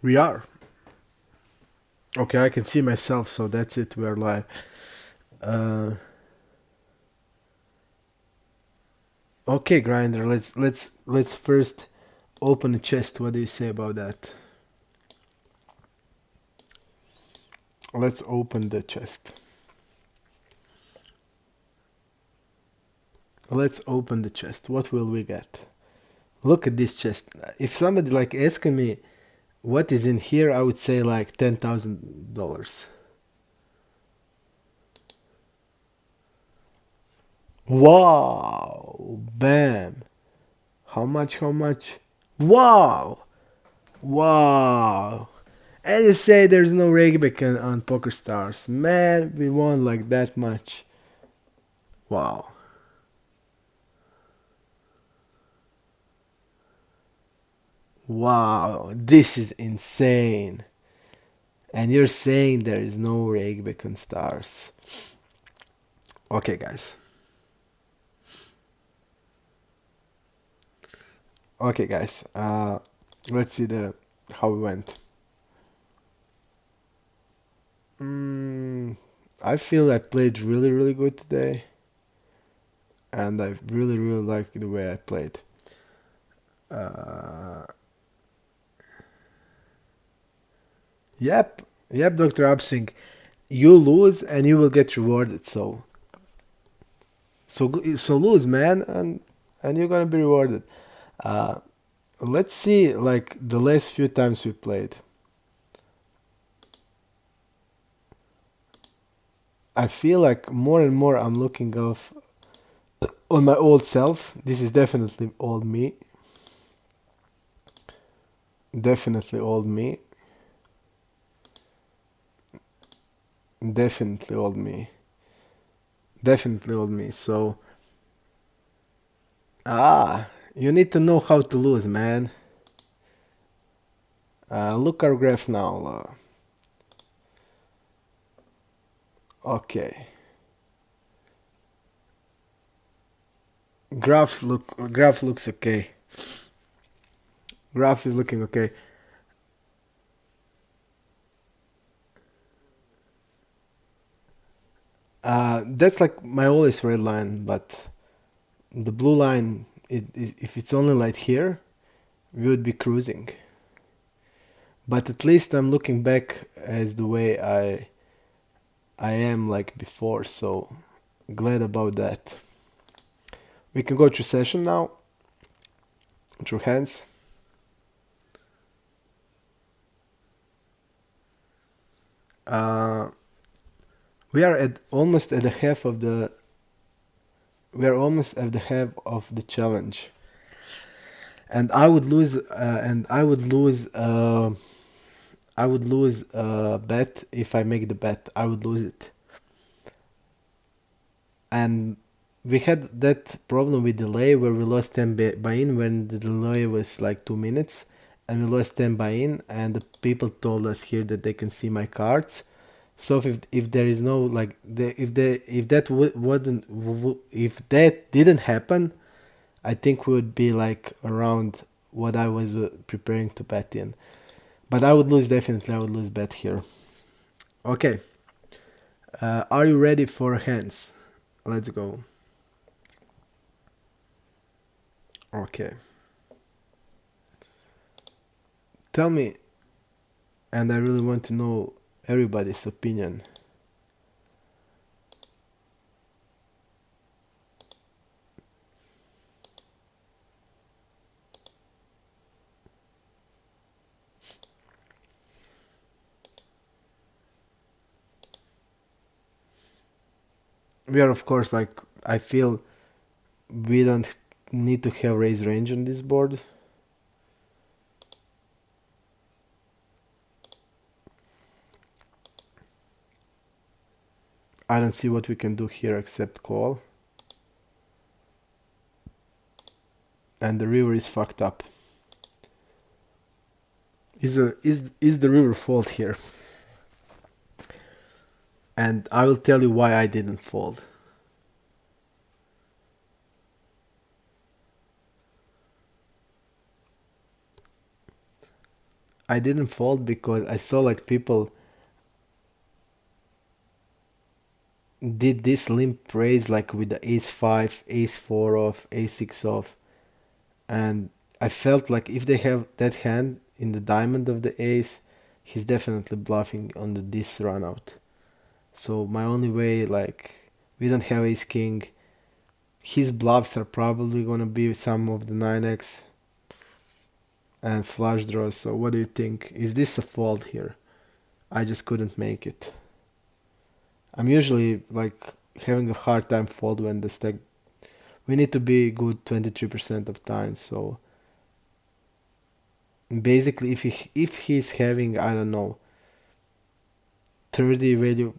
We are. Okay, I can see myself, so that's it. We're live. Uh, okay, Grinder. Let's first open the chest. What do you say about that? Let's open the chest. Let's open the chest. What will we get? Look at this chest. If somebody like asking me what is in here, I would say like $10,000. Wow! Bam! How much? How much? Wow! Wow! And you say there's no Regbeck on Poker Stars. Man, we won like that much. Wow. Wow, this is insane. And you're saying there is no Regbeck on Stars. Okay, guys. Okay, guys. Let's see the how it went. Mm, I feel I played really, really good today. And I really, really like the way I played. Uh, yep, yep, Dr. Absing. You lose and you will get rewarded. So lose, man, and you're gonna be rewarded. Uh, let's see, like the last few times we played. I feel like more and more I'm looking off on my old self. This is definitely old me. Definitely old me. Definitely old me. Definitely old me. So you need to know how to lose, man. Look our graph now. Okay. Graph looks okay. Graph is looking okay. That's like my always red line, but the blue line, if it's only like here, we would be cruising. But at least I'm looking back as the way I am like before, so glad about that. We can go through session now, through hands. Uh, we are at almost at the half of the. We are almost at the half of the challenge, and I would lose. And I would lose a bet if I make the bet. I would lose it. And we had that problem with delay where we lost 10 buy-in when the delay was like 2 minutes, and we lost 10 buy-in, and the people told us here that they can see my cards. So if there is no like if that wouldn't if that didn't happen, I think we would be like around what I was preparing to bet in. But I would lose, definitely. I would lose bet here. Okay. Are you ready for hands? Let's go. Okay. Tell me, and I really want to know everybody's opinion. We are, of course, like, I feel we don't need to have raise range on this board. I don't see what we can do here except call. And the river is fucked up. Is the river fault here? And I will tell you why I didn't fold. I didn't fold because I saw like people did this limp raise like with the ace 5, ace 4 off, ace 6 off, and I felt like if they have that hand in the diamond of the ace, he's definitely bluffing on this run out. So my only way, like, we don't have ace king. His bluffs are probably gonna be some of the 9x and flush draws. So what do you think? Is this a fold here? I just couldn't make it. I'm usually like having a hard time fold when the stack. We need to be good 23% of time. So basically, if he's having, I don't know, 30 value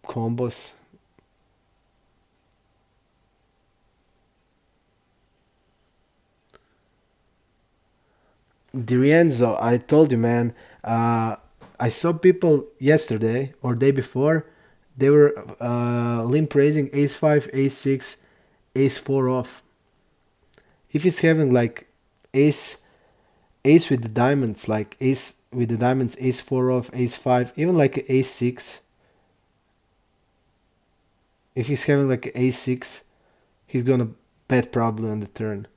combos, Dirienzo, I told you, man. I saw people yesterday or day before. They were limp raising ace 5, ace 6, ace 4 off. If he's having like ace with the diamonds, like ace with the diamonds, ace 4 off, ace 5, even like ace 6. If he's having like ace 6, he's gonna bet probably on the turn.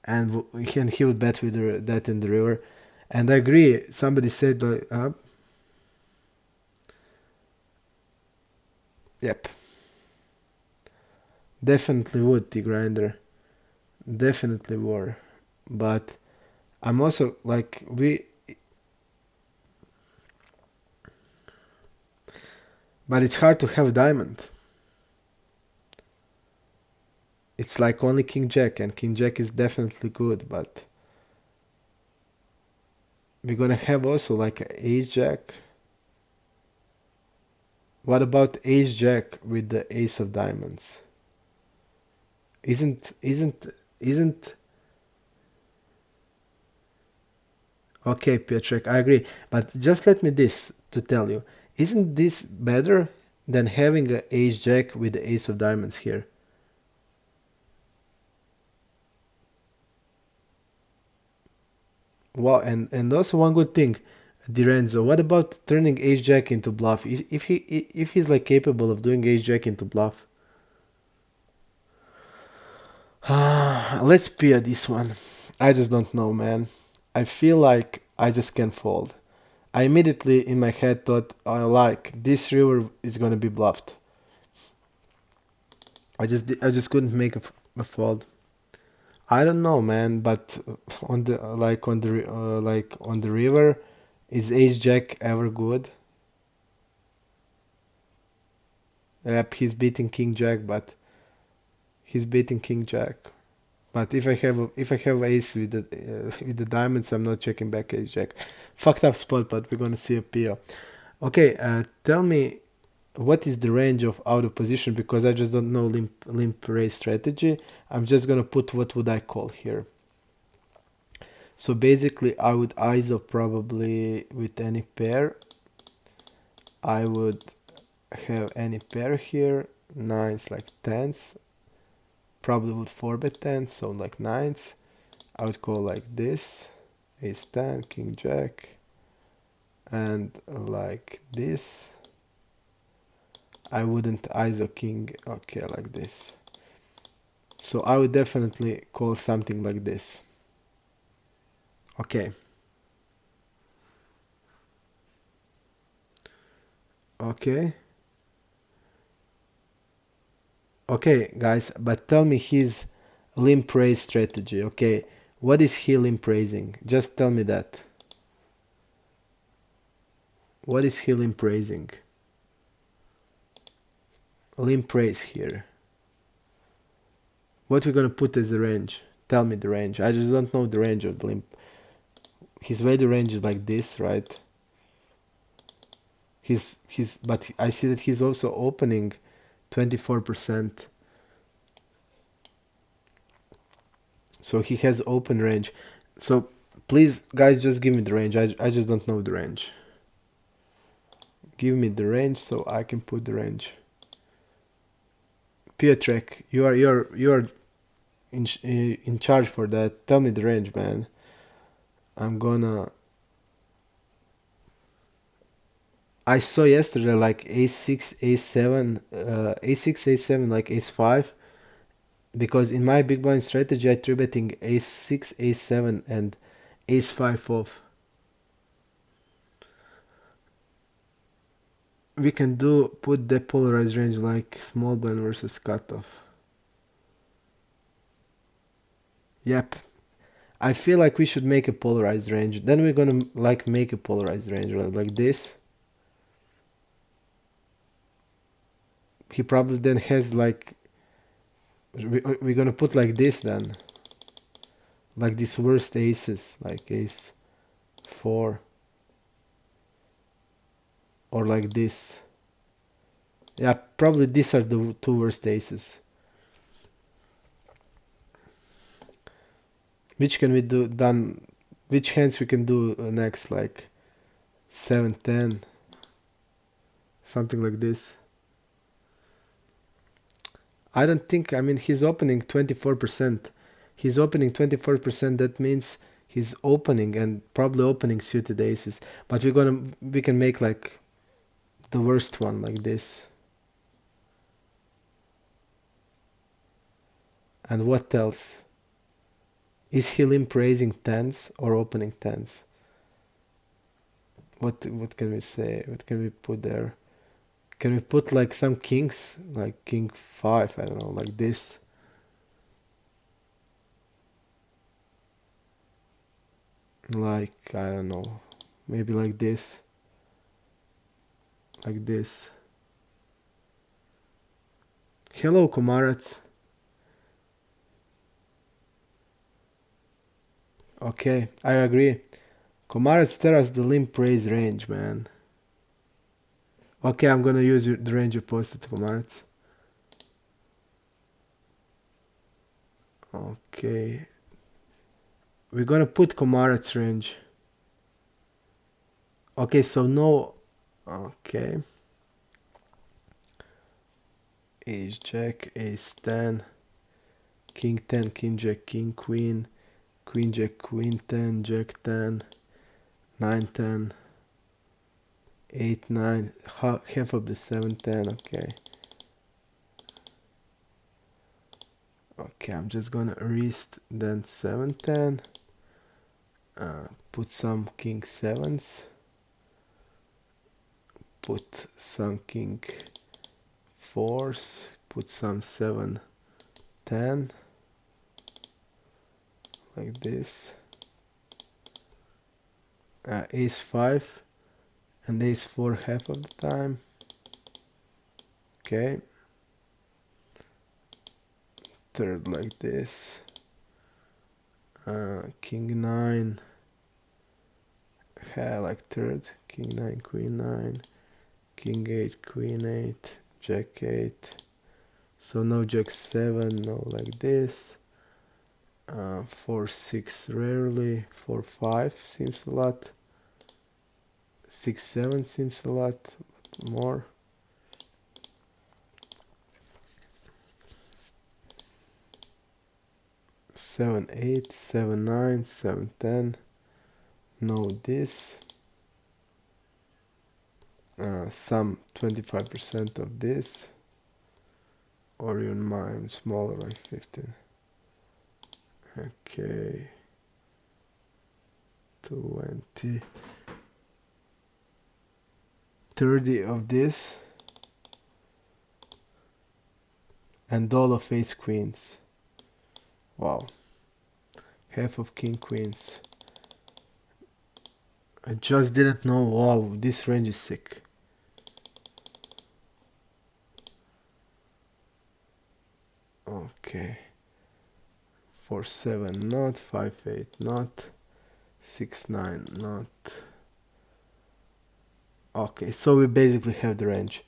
And he would bet with that in the river. And I agree. Somebody said, like, yep, definitely would, the grinder. Definitely were. But I'm also like, but it's hard to have a diamond. It's like only king jack, and king jack is definitely good, but we're gonna have also like ace jack. What about ace jack with the ace of diamonds? Isn't okay, Piotrek, I agree. But just let me this to tell you. Isn't this better than having a ace jack with the ace of diamonds here? Wow, and also one good thing, Direnzo. What about turning ace jack into bluff? If he's like capable of doing ace jack into bluff, let's peer this one. I just don't know, man. I feel like I just can't fold. I immediately in my head thought, like this river is gonna be bluffed. I just couldn't make a fold. I don't know, man, but on the like on the river, is ace jack ever good? Yep, he's beating king jack, but he's beating king jack. But if I have ace with the diamonds, I'm not checking back ace jack. Fucked up spot, but we're gonna see a PO. Okay, tell me what is the range of out of position, because I just don't know limp raise strategy. I'm just gonna put what would I call here. So basically, I would ISO probably with any pair. I would have any pair here, nines like tens. Probably would 4-bet tens, so like nines. I would call like this, ace 10, king jack, and like this. I wouldn't ISO king, okay, like this. So I would definitely call something like this. Okay. Okay. Okay, guys, but tell me his limp raise strategy. Okay, what is he limp raising? Just tell me that. What is he limp raising? Limp raise here. What we're gonna put as the range? Tell me the range. I just don't know the range of the limp. His value range is like this, right? But I see that he's also opening 24%. So he has open range. So please, guys, just give me the range. I just don't know the range. Give me the range so I can put the range. Piotrek, you are in charge for that. Tell me the range, man. I'm gonna I saw yesterday like a6, a7, a6, a7, like ace5, because in my big blind strategy I three betting a6, a7, and ace5 off. We can do put the polarized range like small blind versus cutoff. Yep. I feel like we should make a polarized range. Then we're gonna like make a polarized range like this. He probably then has like we're gonna put like this then, like these worst aces, like ace 4 or like this. Yeah, probably these are the two worst aces. Which can we do done? Which hands we can do next? Like 7-10, something like this. I don't think. I mean, he's opening 24%. He's opening 24%. That means he's opening and probably opening suited aces. But we can make like the worst one like this. And what else? Is he limp raising tens or opening tens? What can we say? What can we put there? Can we put like some kings, like king 5? I don't know, like this. Like I don't know, maybe like this, like this. Hello, Komarats. Okay, I agree. Komarats tell us the limp raise range, man. Okay, I'm gonna use the range you posted, Komarats. Okay. We're gonna put Komarats range. Okay, so no. Okay. Ace jack, ace 10, king 10, king jack, king queen, queen jack, queen 10, jack 10, 9 10, 8 9, half of the 7 10. Okay. Okay, I'm just gonna wrist then 7 10. Put some king 7s. Put some king 4s. Put some 7 10. Like this. Ace 5 and ace 4 half of the time. Okay. Third like this. King 9. Like third. King 9, queen 9. King 8, queen 8. Jack 8. So no jack 7, no like this. 4 6 rarely. 4 5 seems a lot. 6 7 seems a lot more. 7 8, 7 9, 7 10. No this. Some 25% of this, or even mine smaller, like 15. Okay, 20, 30 of this, and all of ace queens. Wow, half of king queens. I just didn't know. Wow, this range is sick. Okay. 4 7 not, 5 8 not, 6 9 not. Okay, so we basically have the range.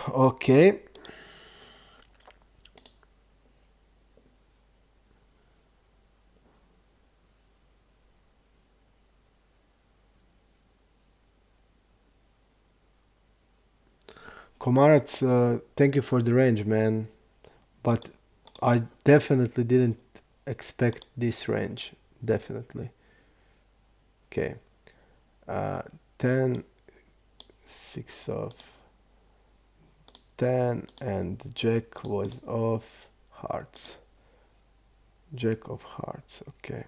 Okay. Komarats, thank you for the range, man. But I definitely didn't expect this range. Definitely. Okay. 10, 6 of 10, and Jack was of hearts. Jack of hearts, okay.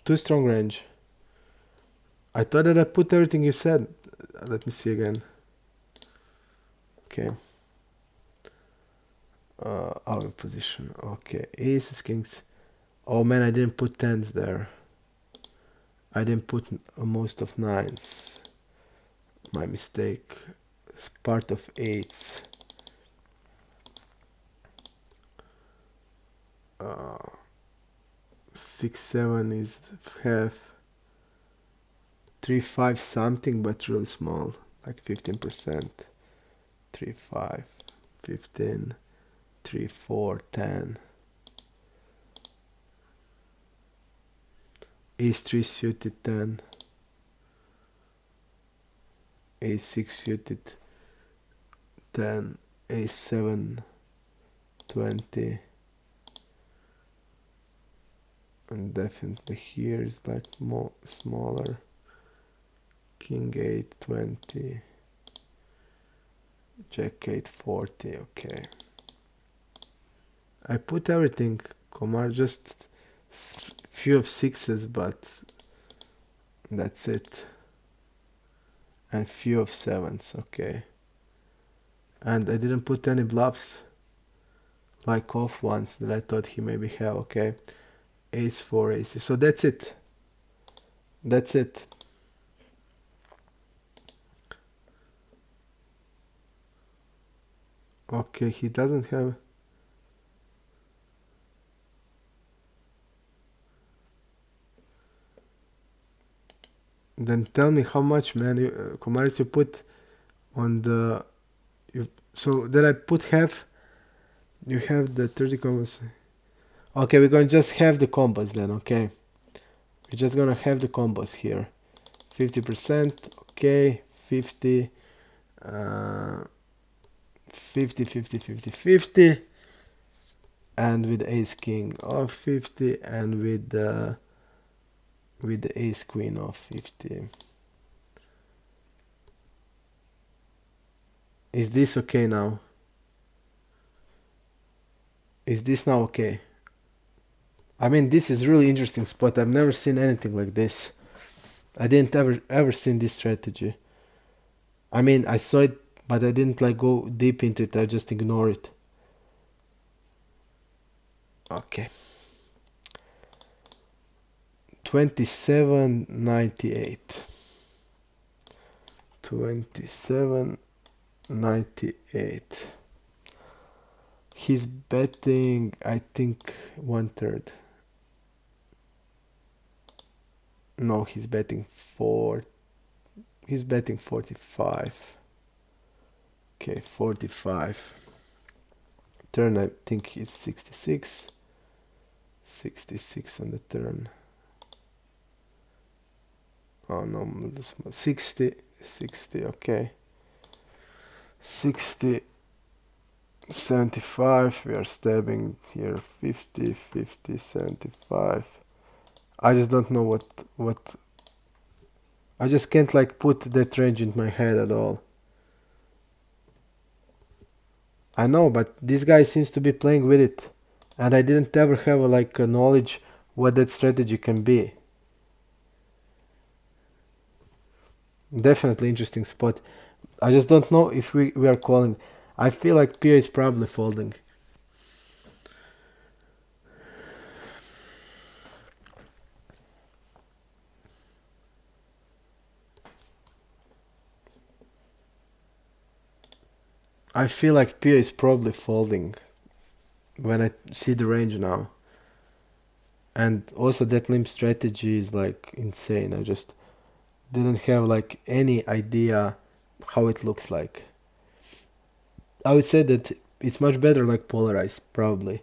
Too strong range. I thought that I put everything you said. Let me see again. Okay. Our position. Okay. Aces, kings. Oh man, I didn't put tens there. I didn't put most of nines. My mistake. It's part of eights. 6, 7 is half. 3, 5 something, but really small, like 15%. 3, 5, 15, 3, 4, 10. Ace 3 suited 10. Ace 6 suited 10. Ace 7, 20. And definitely here is like more smaller. King 8, 20. Jack 8, 40. Okay. I put everything, Komar, just few of sixes, but that's it. And few of sevens, okay. And I didn't put any bluffs, like off ones that I thought he maybe have, okay. Ace 4, ace. So that's it. That's it. Okay, he doesn't have... Then tell me how much, man, Komaris, you put on the... So that I put half, you have the 30 combos. Okay, we're going to just have the combos then, okay. We're just going to have the combos here. 50%, okay, 50, 50, 50, 50, 50. And with ace king of 50, and with the ace queen of 50. Is this okay now? Is this now okay? I mean, this is really interesting spot. I've never seen anything like this. I didn't ever seen this strategy. I mean, I saw it, but I didn't like go deep into it. I just ignore it. Okay. 27.98. 27.98. He's betting, I think, 1/3. No, he's betting 4. He's betting 45. Okay, 45. Turn, I think he's 66. 66 on the turn. Oh no, 60. 60, okay. 60. 75, we are stabbing here. 50, 50, 75. I just don't know what I just can't like put that range in my head at all. I know, but this guy seems to be playing with it, and I didn't ever have like a knowledge what that strategy can be. Definitely interesting spot. I just don't know if we are calling. I feel like Pia is probably folding. I feel like Pia is probably folding when I see the range now. And also that limp strategy is like insane. I just didn't have like any idea how it looks like. I would say that it's much better like polarized probably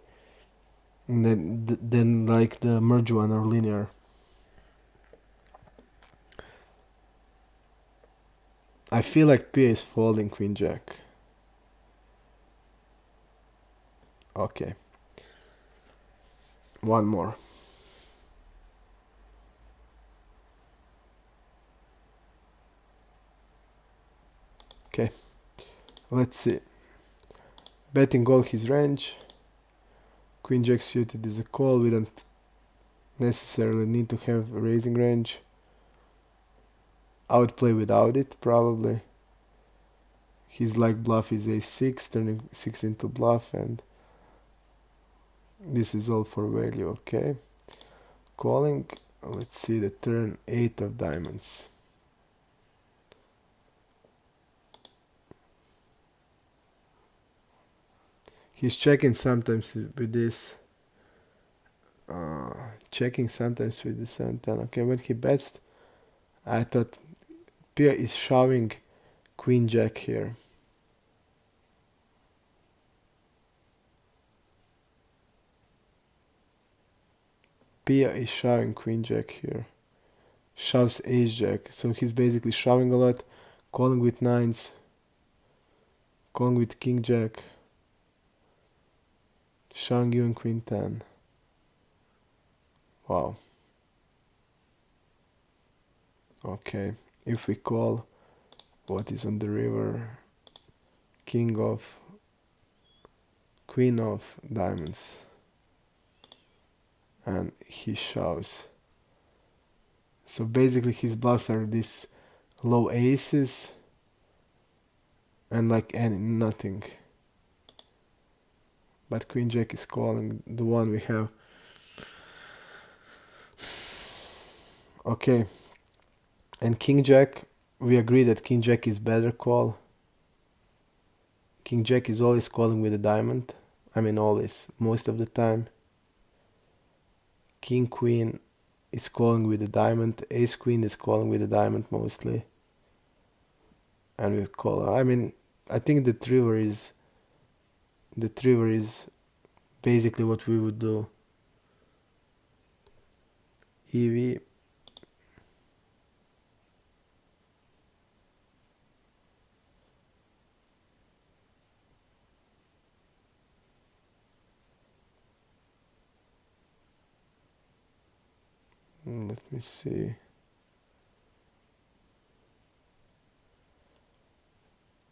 than like the merge one or linear. I feel like Pia is folding queen jack. Okay. One more. Okay, let's see. Betting all his range. Queen jack suited is a call. We don't necessarily need to have a raising range. I would play without it probably. His like bluff is a6, turning 6 into bluff, and this is all for value. Okay, calling. Let's see the turn, 8 of diamonds. He's checking sometimes with this. Checking sometimes with the 7-10. Okay, when he bets, I thought Pia is shoving Queen Jack here. Pia is shoving Queen Jack here. Shoves Ace Jack. So he's basically shoving a lot, calling with 9s, calling with King Jack, shoving even Queen 10. Wow. Okay, if we call, what is on the river? King of, Queen of diamonds. And he shoves. So basically his bluffs are these low aces and like nothing. But Queen Jack is calling, the one we have. Okay. And King Jack, we agree that King Jack is better call. King Jack is always calling with a diamond. I mean always, most of the time. King Queen is calling with a diamond. Ace Queen is calling with a diamond mostly. And we call, I mean, I think the river is basically what we would do. EV. Let me see.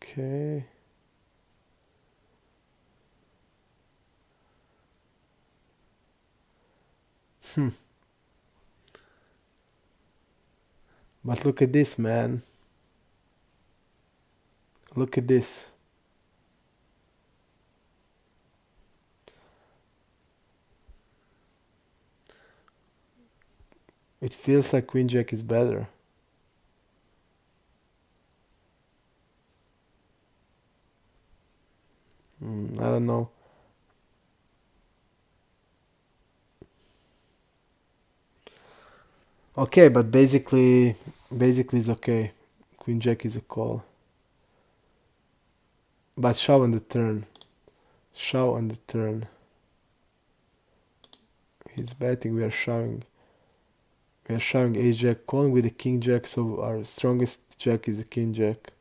Okay. But look at this, man. Look at this. It feels like Queen Jack is better. I don't know. Okay, but basically it's okay. Queen Jack is a call. But shove on the turn. Shove on the turn. He's betting, we are shoving. We are shoving Ace Jack, calling with the King Jack, so our strongest Jack is the King Jack.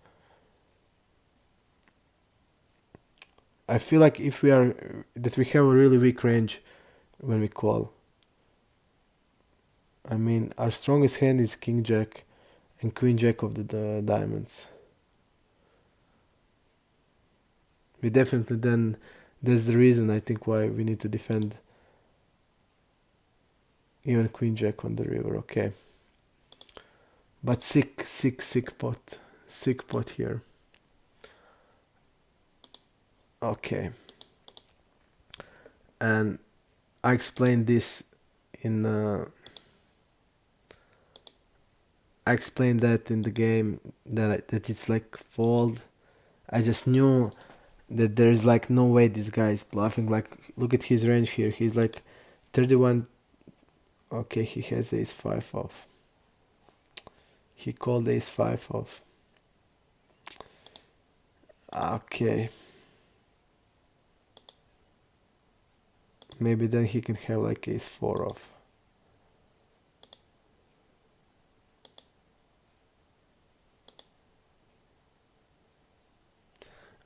I feel like if we that we have a really weak range when we call. I mean, our strongest hand is King Jack and Queen Jack of the diamonds. We definitely then, that's the reason I think why we need to defend even Queen Jack on the river. Okay. But sick pot. Sick pot here. Okay. And I explained this in I explained that in the game that it's like fold. I just knew that there's like no way this guy is bluffing. Like look at his range here. He's like 31. Okay, he has ace 5 off. He called ace 5 off. Okay. Maybe then he can have like ace 4 off.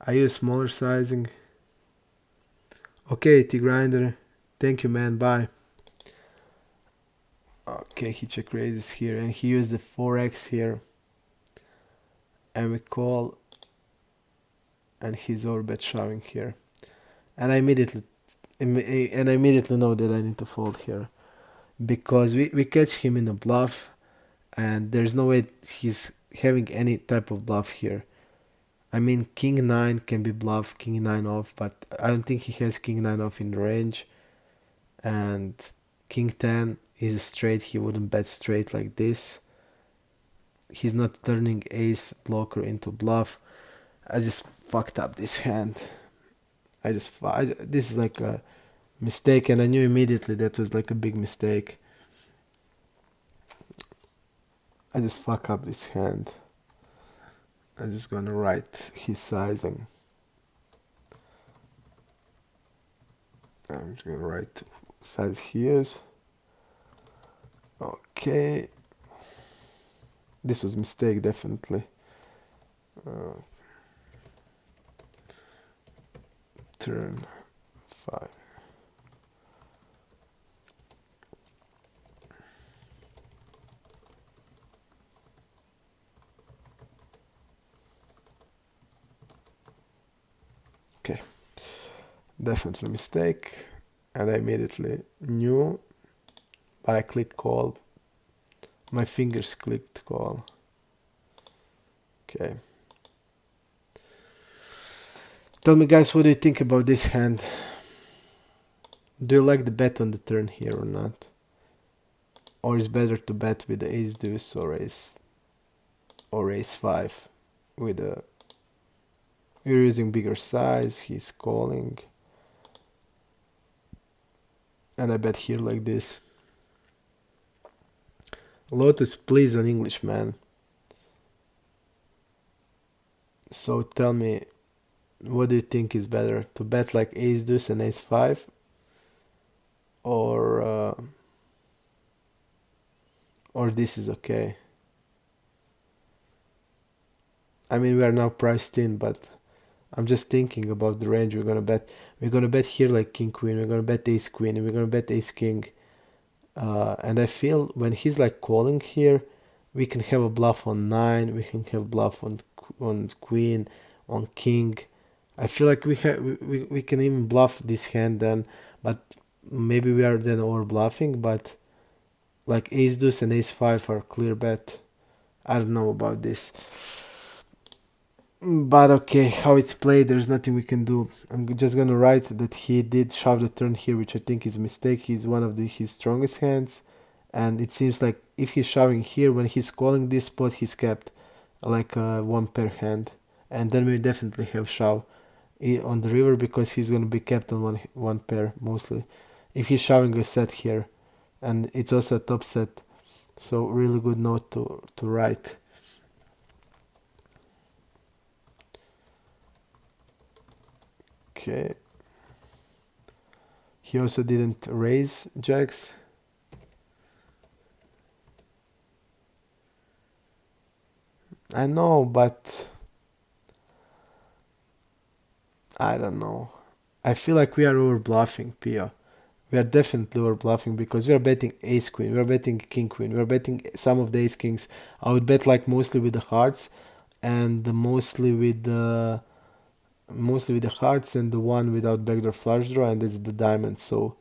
I use smaller sizing. Okay, T Grinder. Thank you, man. Bye. Okay, he check raises here, and he used the 4x here, and we call, and he's overbet shoving here, and I immediately know that I need to fold here, because we catch him in a bluff, and there's no way he's having any type of bluff here. I mean, king 9 can be bluff, king 9 off, but I don't think he has king 9 off in range, and king 10 is a straight. He wouldn't bet straight like this. He's not turning ace blocker into bluff. I just fucked up this hand. This is like a mistake, and I knew immediately that was like a big mistake. I just fuck up this hand. I'm just gonna write his sizing. I'm just gonna write size he is. Okay. This was mistake, definitely. Turn 5. Okay, definitely mistake, and I immediately knew, but I clicked call. My fingers clicked call. Okay. Tell me, guys, what do you think about this hand? Do you like the bet on the turn here or not? Or is better to bet with the ace deuce or ace 5 with a... You're using bigger size, he's calling. And I bet here like this. Lotus, please, on English, man. So tell me, what do you think is better? To bet like ace deuce and ace 5? Or this is okay? I mean, we are now priced in, but I'm just thinking about the range we're gonna bet. We're gonna bet here like king queen. We're gonna bet ace queen. And we're gonna bet ace king. And I feel when he's like calling here, we can have a bluff on 9. We can have bluff on queen, on king. I feel like we can even bluff this hand then, but maybe we are then over bluffing. But like ace deuce and ace 5 are clear bet. I don't know about this. But okay, how it's played, there's nothing we can do. I'm just gonna write that he did shove the turn here, which I think is a mistake. He's one of his strongest hands, and it seems like if he's shoving here, when he's calling this spot, he's kept like a one pair hand, and then we definitely have shove on the river because he's gonna be kept on one pair mostly. If he's shoving a set here, and it's also a top set, so really good note to write. Okay. He also didn't raise jacks. I know, but I don't know. I feel like we are over bluffing, Pia. We are definitely over bluffing because we are betting ace queen, we are betting king queen, we are betting some of the ace kings. I would bet like mostly with the hearts, and mostly with the hearts, and the one without backdoor flush draw, and it's the diamond. So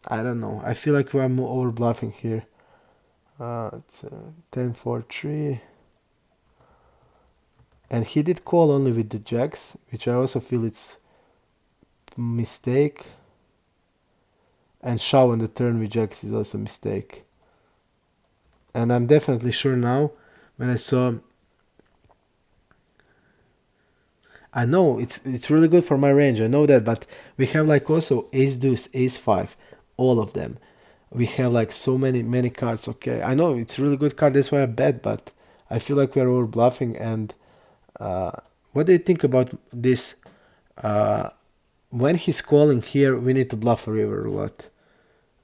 I don't know. I feel like we're over bluffing here. It's 10-4-3, and he did call only with the jacks, which I also feel it's mistake. And shove on the turn with jacks is also a mistake. And I'm definitely sure now when I saw. I know it's really good for my range, I know that, but we have like also ace deuce, ace 5, all of them. We have like so many cards. Okay, I know it's a really good card, that's why I bet, but I feel like we are over bluffing. And what do you think about this? When he's calling here, we need to bluff a river a lot.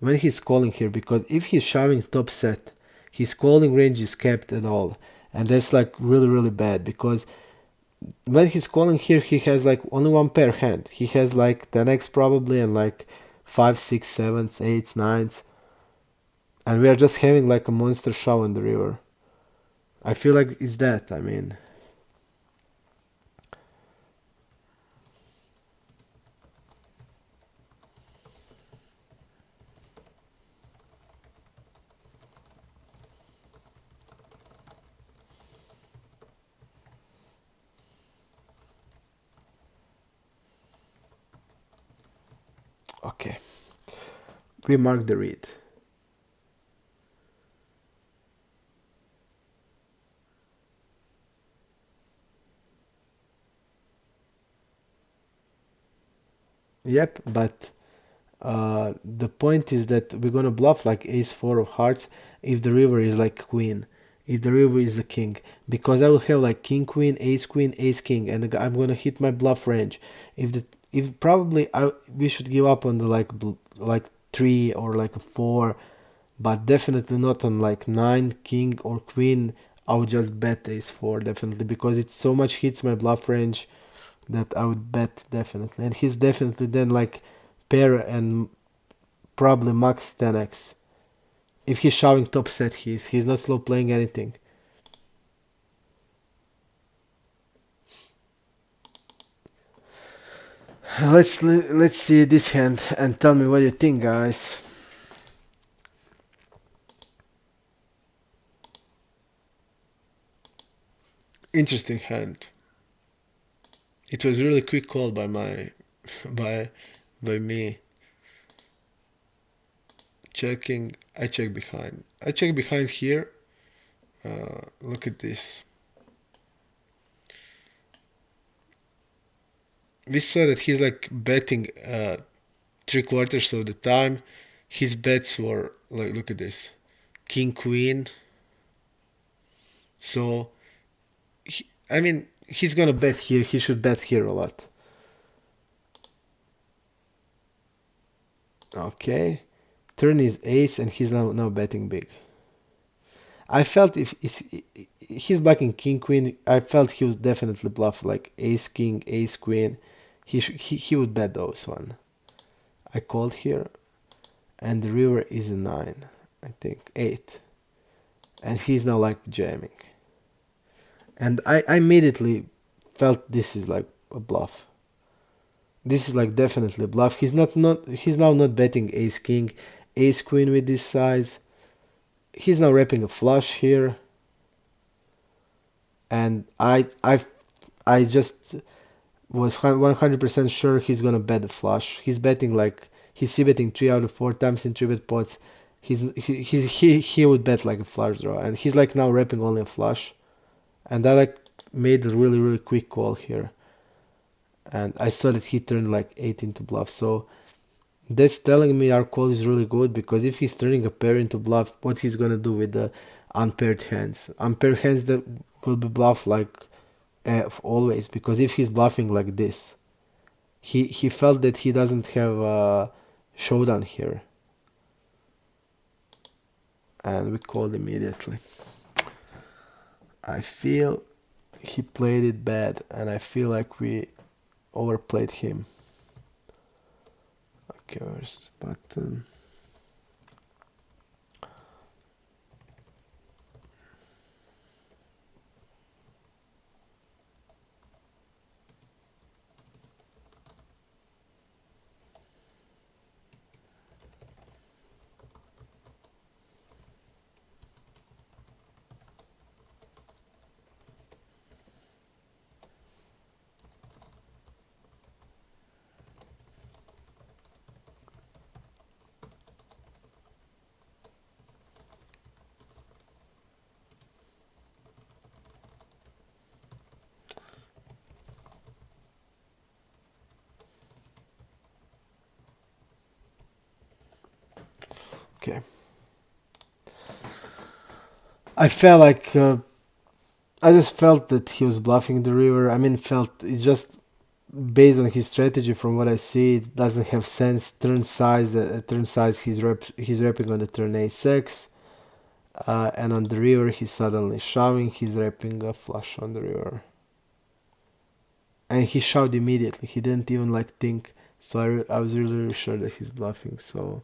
When he's calling here, because if he's shoving top set, his calling range is kept at all, and that's like really bad, because when he's calling here, he has like only one pair hand. He has like 10x probably and like 5, 6, 7s, 8s, 9s, and we are just having like a monster show on the river. I feel like it's that. I mean, okay, we mark the read. Yep, but the point is that we're gonna bluff like ace four of hearts if the river is like queen, if the river is a king, because I will have like king queen, ace king, and I'm gonna hit my bluff range. If probably we should give up on the like three or like a four, but definitely not on like nine king or queen. I would just bet ace four definitely because it so much hits my bluff range that I would bet definitely. And he's definitely then like pair and probably max 10x. If he's shoving top set, he's not slow playing anything. Let's see this hand and tell me what you think, guys. Interesting hand. It was really quick call by my by by me. Checking. I check behind. I check behind here. Look at this. We saw that he's like betting 3/4 of the time. His bets were like, look at this, king queen. So I mean, he's gonna bet here. He should bet here a lot. Okay, turn is ace, and he's now betting big. I felt if he's blocking king queen, I felt he was definitely bluff like ace king, ace queen. He would bet those one. I called here, and the river is a nine, I think eight, and he's now like jamming. And I immediately felt this is like a bluff. This is like definitely a bluff. He's now not betting ace king, ace queen with this size. He's now wrapping a flush here, and I just was 100% sure he's gonna bet the flush. He's betting like he's c-betting 3 out of 4 times in 3-bet pots. He would bet like a flush draw, and he's like now wrapping only a flush, and I like made a really quick call here, and I saw that he turned like 8 into bluff. So that's telling me our call is really good, because if he's turning a pair into bluff, what he's gonna do with the unpaired hands? Unpaired hands that will be bluff like always, because if he's bluffing like this, he felt that he doesn't have a showdown here, and we called immediately. I feel he played it bad, and I feel like we overplayed him. Okay, where's this button? Okay. I felt like I just felt that he was bluffing the river. I mean, felt it's just based on his strategy. From what I see, it doesn't have sense. Turn size. He's repping on the turn a6, and on the river he's suddenly shoving. He's repping a flush on the river, and he shoved immediately. He didn't even like think. So I was really, really sure that he's bluffing. So,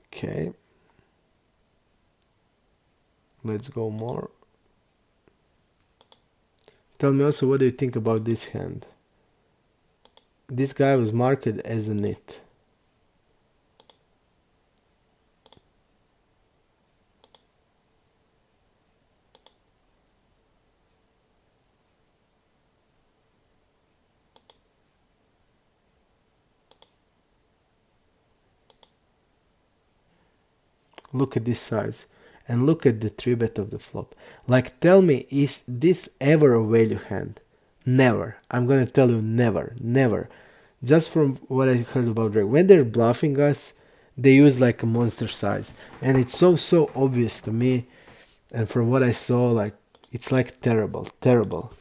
okay. Let's go more. Tell me also, what do you think about this hand? This guy was marked as a nit. Look at this size. And look at the 3-bet of the flop. Like, tell me, is this ever a value hand? Never. I'm gonna tell you never. Never. Just from what I heard about Drake. When they're bluffing us, they use like a monster size. And it's so obvious to me. And from what I saw, like, it's like terrible. Terrible.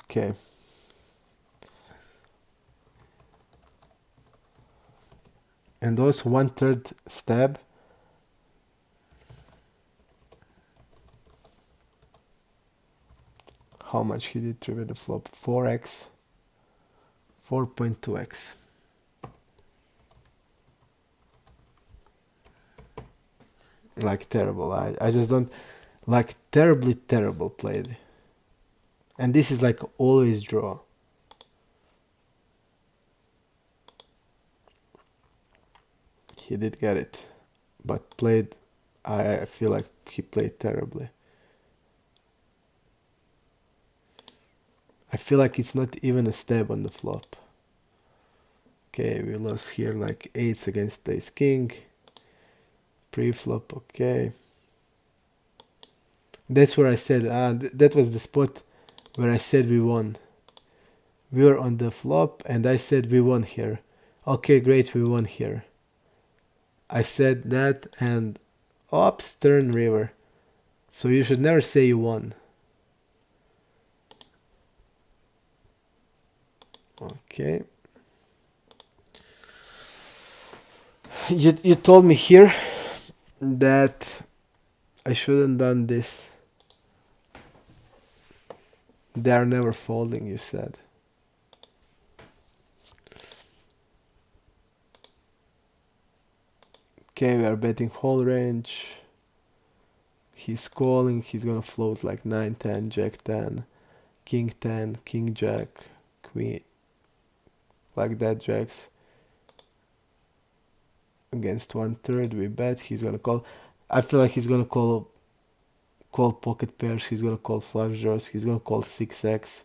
Okay. And also 1/3 stab. How much he did trigger the flop? 4x. 4.2x. Like terrible. I just don't like terribly terrible played. And this is like always draw. He did get it. But played, I feel like he played terribly. I feel like it's not even a stab on the flop. Okay, we lost here like 8s against ace king. Pre-flop, okay. That's where I said, that was the spot where I said we won. We were on the flop and I said we won here. Okay, great, we won here. I said that and oops, turn river. So you should never say you won. Okay. You told me here that I shouldn't done this. They are never folding, you said. Okay, we are betting whole range. He's calling, he's gonna float like 9, 10, Jack 10, King 10, King Jack, Queen, like that jacks. Against 1/3 we bet, he's gonna call. I feel like he's gonna call pocket pairs, he's gonna call flush draws, he's gonna call 6x.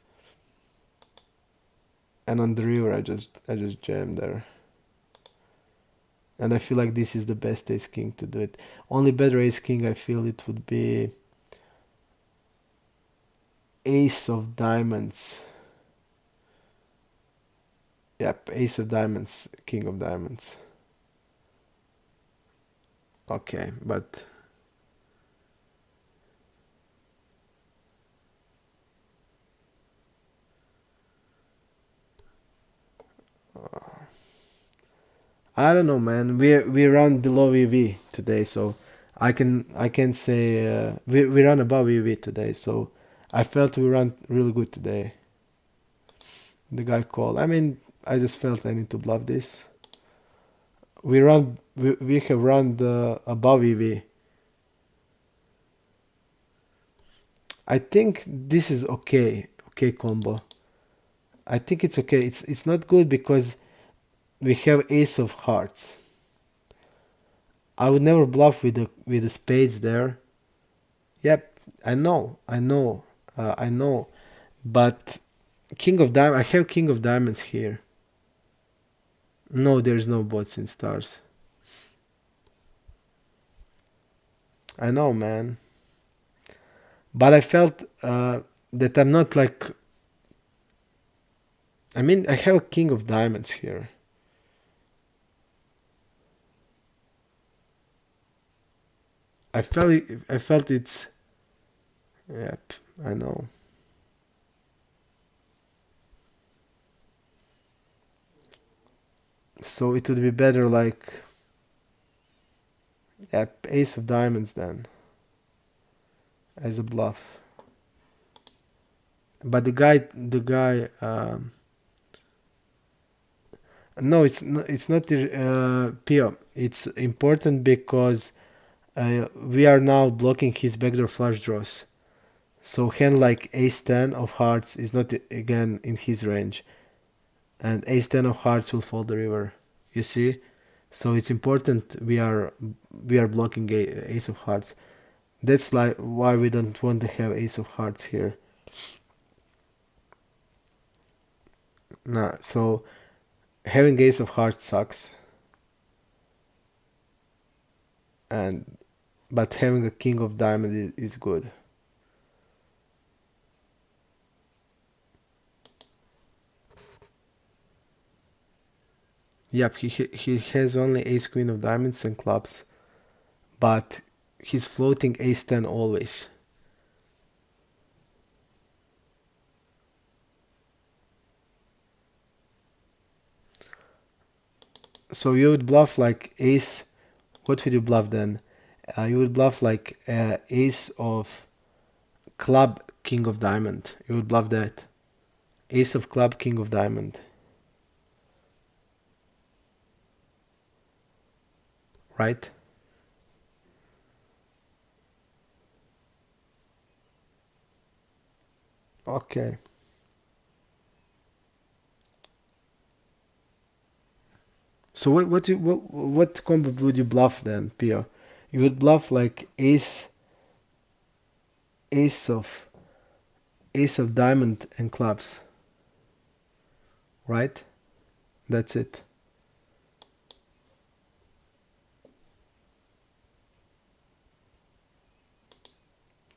And on the river I just jammed there. And I feel like this is the best ace king to do it. Only better ace king I feel it would be ace of diamonds. Yep, ace of diamonds, king of diamonds. Okay, but I don't know, man. We run below EV today, so I can say we run above EV today. So I felt we ran really good today. The guy called. I mean, I just felt I need to bluff this. We have run the above EV. I think this is okay. Okay combo. I think it's okay. It's not good because we have ace of hearts. I would never bluff with the spades there. Yep, I know. But king of diamonds, I have king of diamonds here. No, there's no bots in stars. I know, man. But I felt that I'm not like. I mean, I have a king of diamonds here. I felt it's. Yep, I know. So it would be better like. Yep, ace of diamonds then. as a bluff. But the guy, no, it's not Pio. It's important because we are now blocking his backdoor flush draws. So hand like ace 10 of hearts is not again in his range, and ace 10 of hearts will fold the river. You see, so it's important we are blocking ace of hearts. That's like why we don't want to have ace of hearts here. Nah, so having ace of hearts sucks, and but having a king of diamond is good. Yep, he has only ace queen of diamonds and clubs, but he's floating ace 10 always. So you would bluff like ace. What would you bluff then? You would bluff like ace of club king of diamond. You would bluff that. Ace of club king of diamond. Right? Okay. So what combo would you bluff then, Pio? You would bluff like ace of ace of diamond and clubs, right? That's it.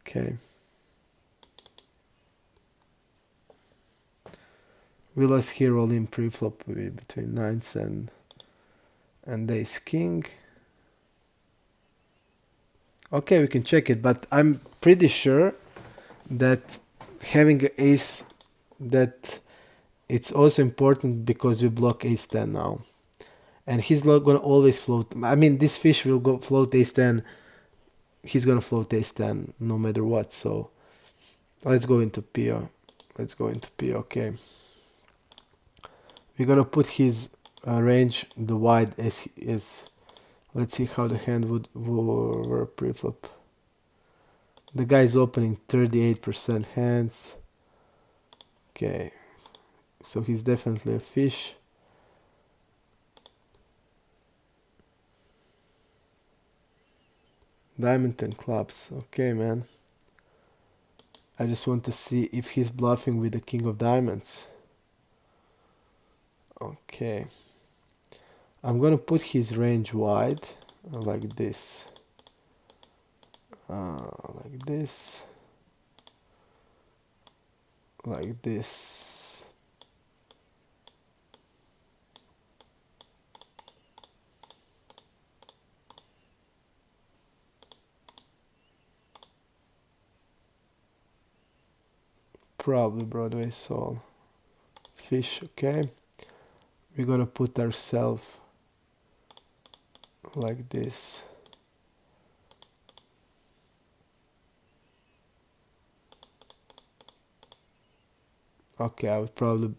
Okay. We lost here all in pre-flop between nines and ace king. Okay, we can check it, but I'm pretty sure that having a ace, that it's also important because we block ace 10 now. And he's not gonna always float. I mean, this fish will go float ace 10. He's gonna float ace 10 no matter what. So let's go into Pio. Let's go into Pio. Okay. We're gonna put his range the wide as he is. Let's see how the hand would work pre-flop. The guy's opening 38% hands. Okay, so he's definitely a fish. Diamond and clubs. Okay, man. I just want to see if he's bluffing with the king of diamonds. Okay. I'm gonna put his range wide, like this. Like this. Like this. Probably Broadway Soul. Fish, okay. We're gonna put ourselves like this. Okay, I would probably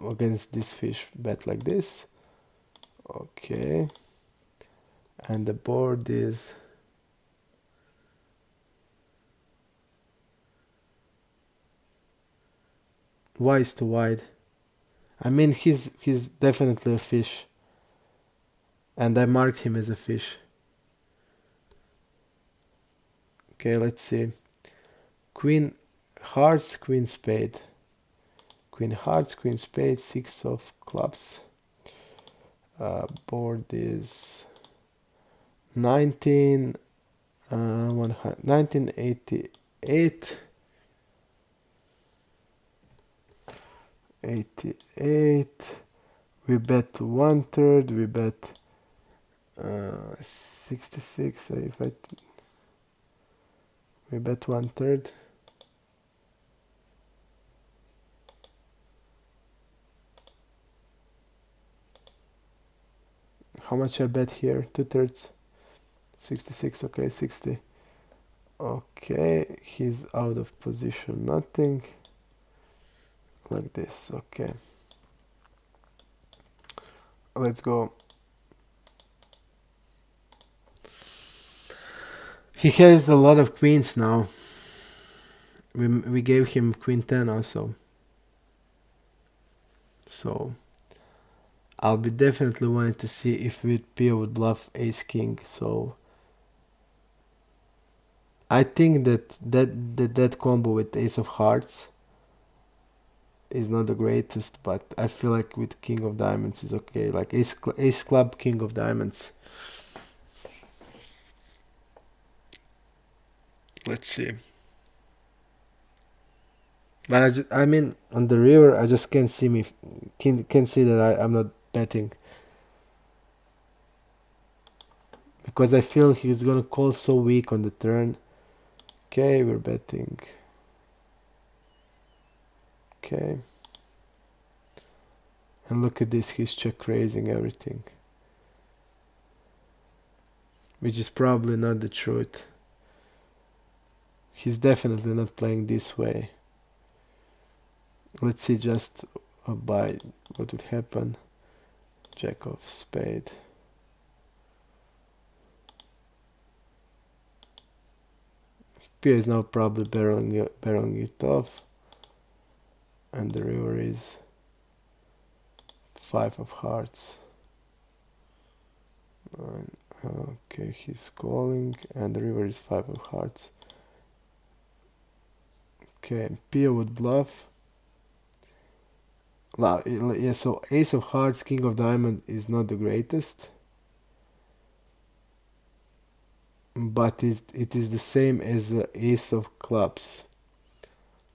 against this fish bet like this. Okay. And the board is wise to wide. I mean, he's definitely a fish, and I marked him as a fish. Okay, let's see. Queen hearts, queen spade. Queen hearts, queen spade, six of clubs. Board is 1988. 88. We bet to 1/3. We bet 66. We bet 1/3. How much I bet here? 2/3. 66. Okay, 60. Okay, he's out of position, nothing. Like this, okay. Let's go. He has a lot of queens now. We gave him queen 10 also. So I'll be definitely wanting to see if Pia would bluff ace king. So I think that combo with ace of hearts is not the greatest, but I feel like with king of diamonds is okay. Like ace club, king of diamonds. Let's see. But I mean, on the river, I just can't see me, can see that I'm not betting. Because I feel he's gonna call so weak on the turn. Okay, we're betting. Okay. And look at this, he's check raising everything. Which is probably not the truth. He's definitely not playing this way. Let's see just by what would happen. Jack of spade. Pia is now probably barreling it off. And the river is 5 of hearts. Okay, he's calling, and the river is 5 of hearts. Okay, Pia would bluff. Yeah, so ace of hearts, king of diamond is not the greatest. But it is the same as the ace of clubs.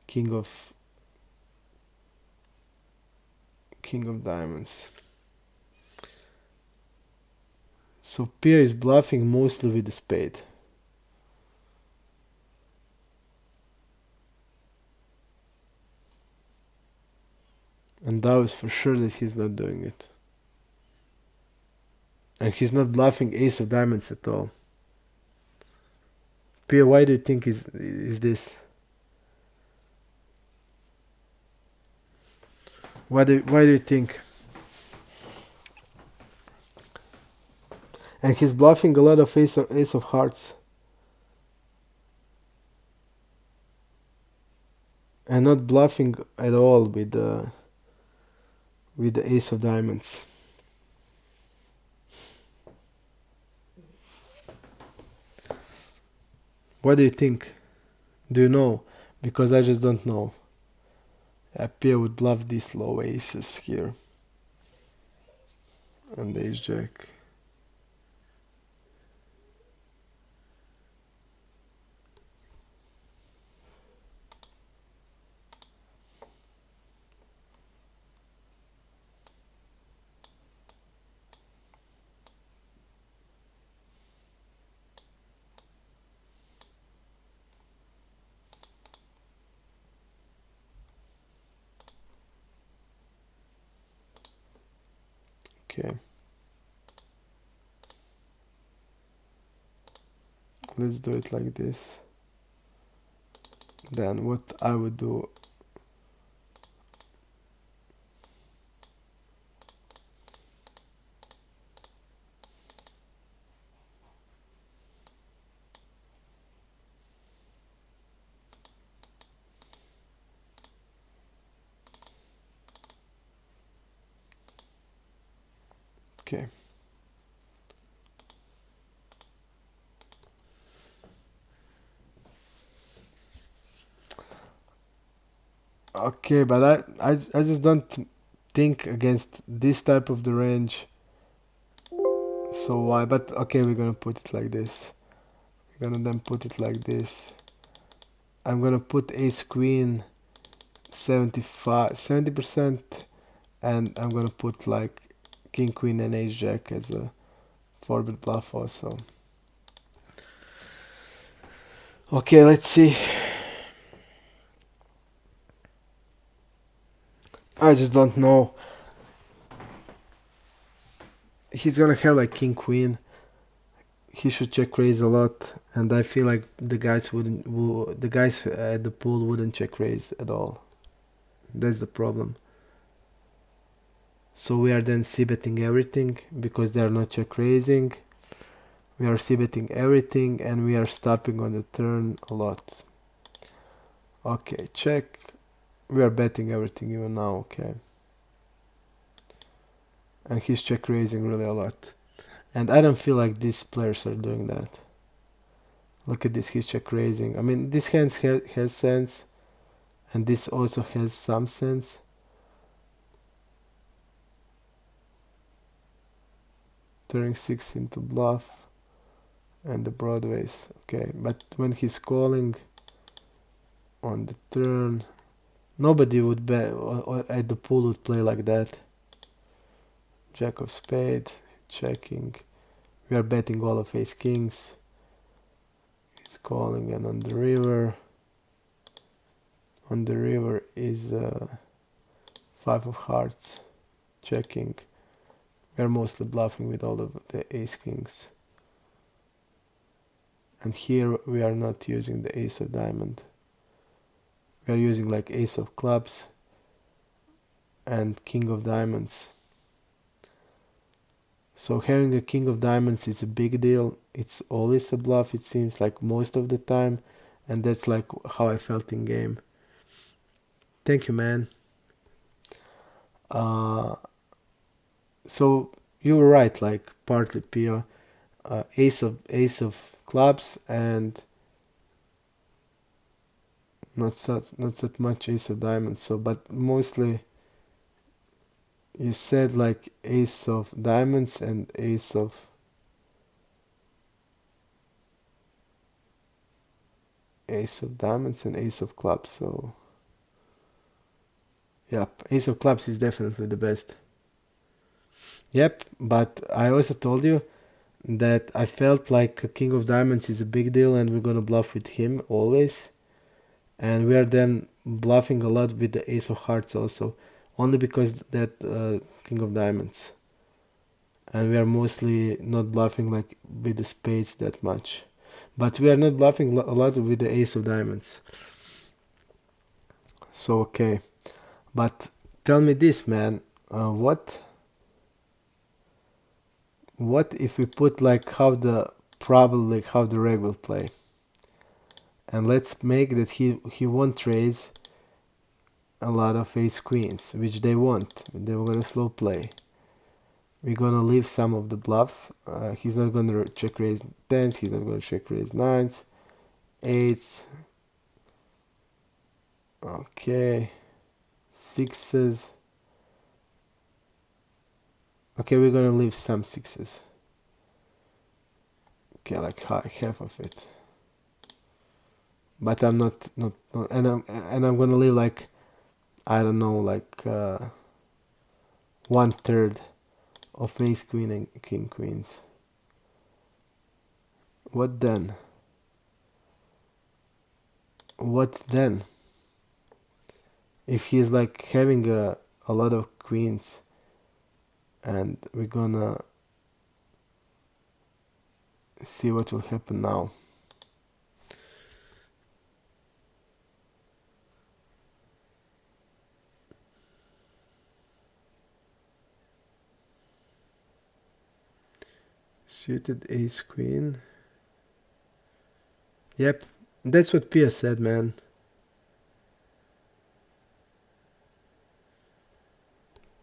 King of diamonds. So Pia is bluffing mostly with the spade. And that is for sure that he's not doing it. And he's not bluffing ace of diamonds at all. Pia, why do you think is this? Why do you think? And he's bluffing a lot of ace of hearts. And not bluffing at all with the ace of diamonds. What do you think? Do you know? Because I just don't know. Pia would bluff these low aces here. And ace jack. Okay. Let's do it like this. Then what I would do, okay. Okay, but I just don't think against this type of the range. So why? But okay, we're gonna put it like this. We're gonna then put it like this. I'm gonna put ace queen 70%, and I'm gonna put like king queen and ace jack as a forward bluff also. Okay, let's see. I just don't know. He's gonna have like king queen. he should check raise a lot, and I feel like the guys the guys at the pool wouldn't check raise at all. That's the problem. So we are then c-betting everything because they are not check raising. We are c-betting everything and we are stopping on the turn a lot. Okay, check. We are betting everything even now, okay. And he's check raising really a lot. And I don't feel like these players are doing that. Look at this, he's check raising. I mean, this hand has sense, and this also has some sense. Turning 6 into bluff, and the broadways. Okay, but when he's calling on the turn, nobody would bet or at the pool would play like that. Jack of spade, checking. We are betting all of ace kings. He's calling, and on the river. On the river is 5 of hearts, checking. We are mostly bluffing with all of the ace kings. And here we are not using the ace of diamond. We are using like ace of clubs and king of diamonds. So having a king of diamonds is a big deal. It's always a bluff, it seems like most of the time. And that's like how I felt in game. Thank you, man. So you were right, like partly Pio. Ace of clubs and not such much ace of diamonds. So, but mostly you said like ace of diamonds and ace of diamonds and ace of clubs. So yep, ace of clubs is definitely the best. Yep, but I also told you that I felt like a king of diamonds is a big deal and we're gonna bluff with him always. And we are then bluffing a lot with the ace of hearts also, only because that king of diamonds. And we are mostly not bluffing like with the spades that much. But we are not bluffing a lot with the ace of diamonds. So okay. But tell me this, man. What if we put like how the reg will play? And let's make that he won't raise a lot of ace queens, which they won't. They were gonna slow play. We're gonna leave some of the bluffs. He's not gonna check raise tens. He's not gonna check raise nines, eights. Okay, sixes. Okay, we're gonna leave some sixes. Okay, like half of it. But I'm not, and I'm gonna leave like, I don't know, like 1/3 of ace queen and king queens. What then? What then? If he's like having a lot of queens, and we're gonna see what will happen now. Suited ace queen. Yep, that's what Pia said, man.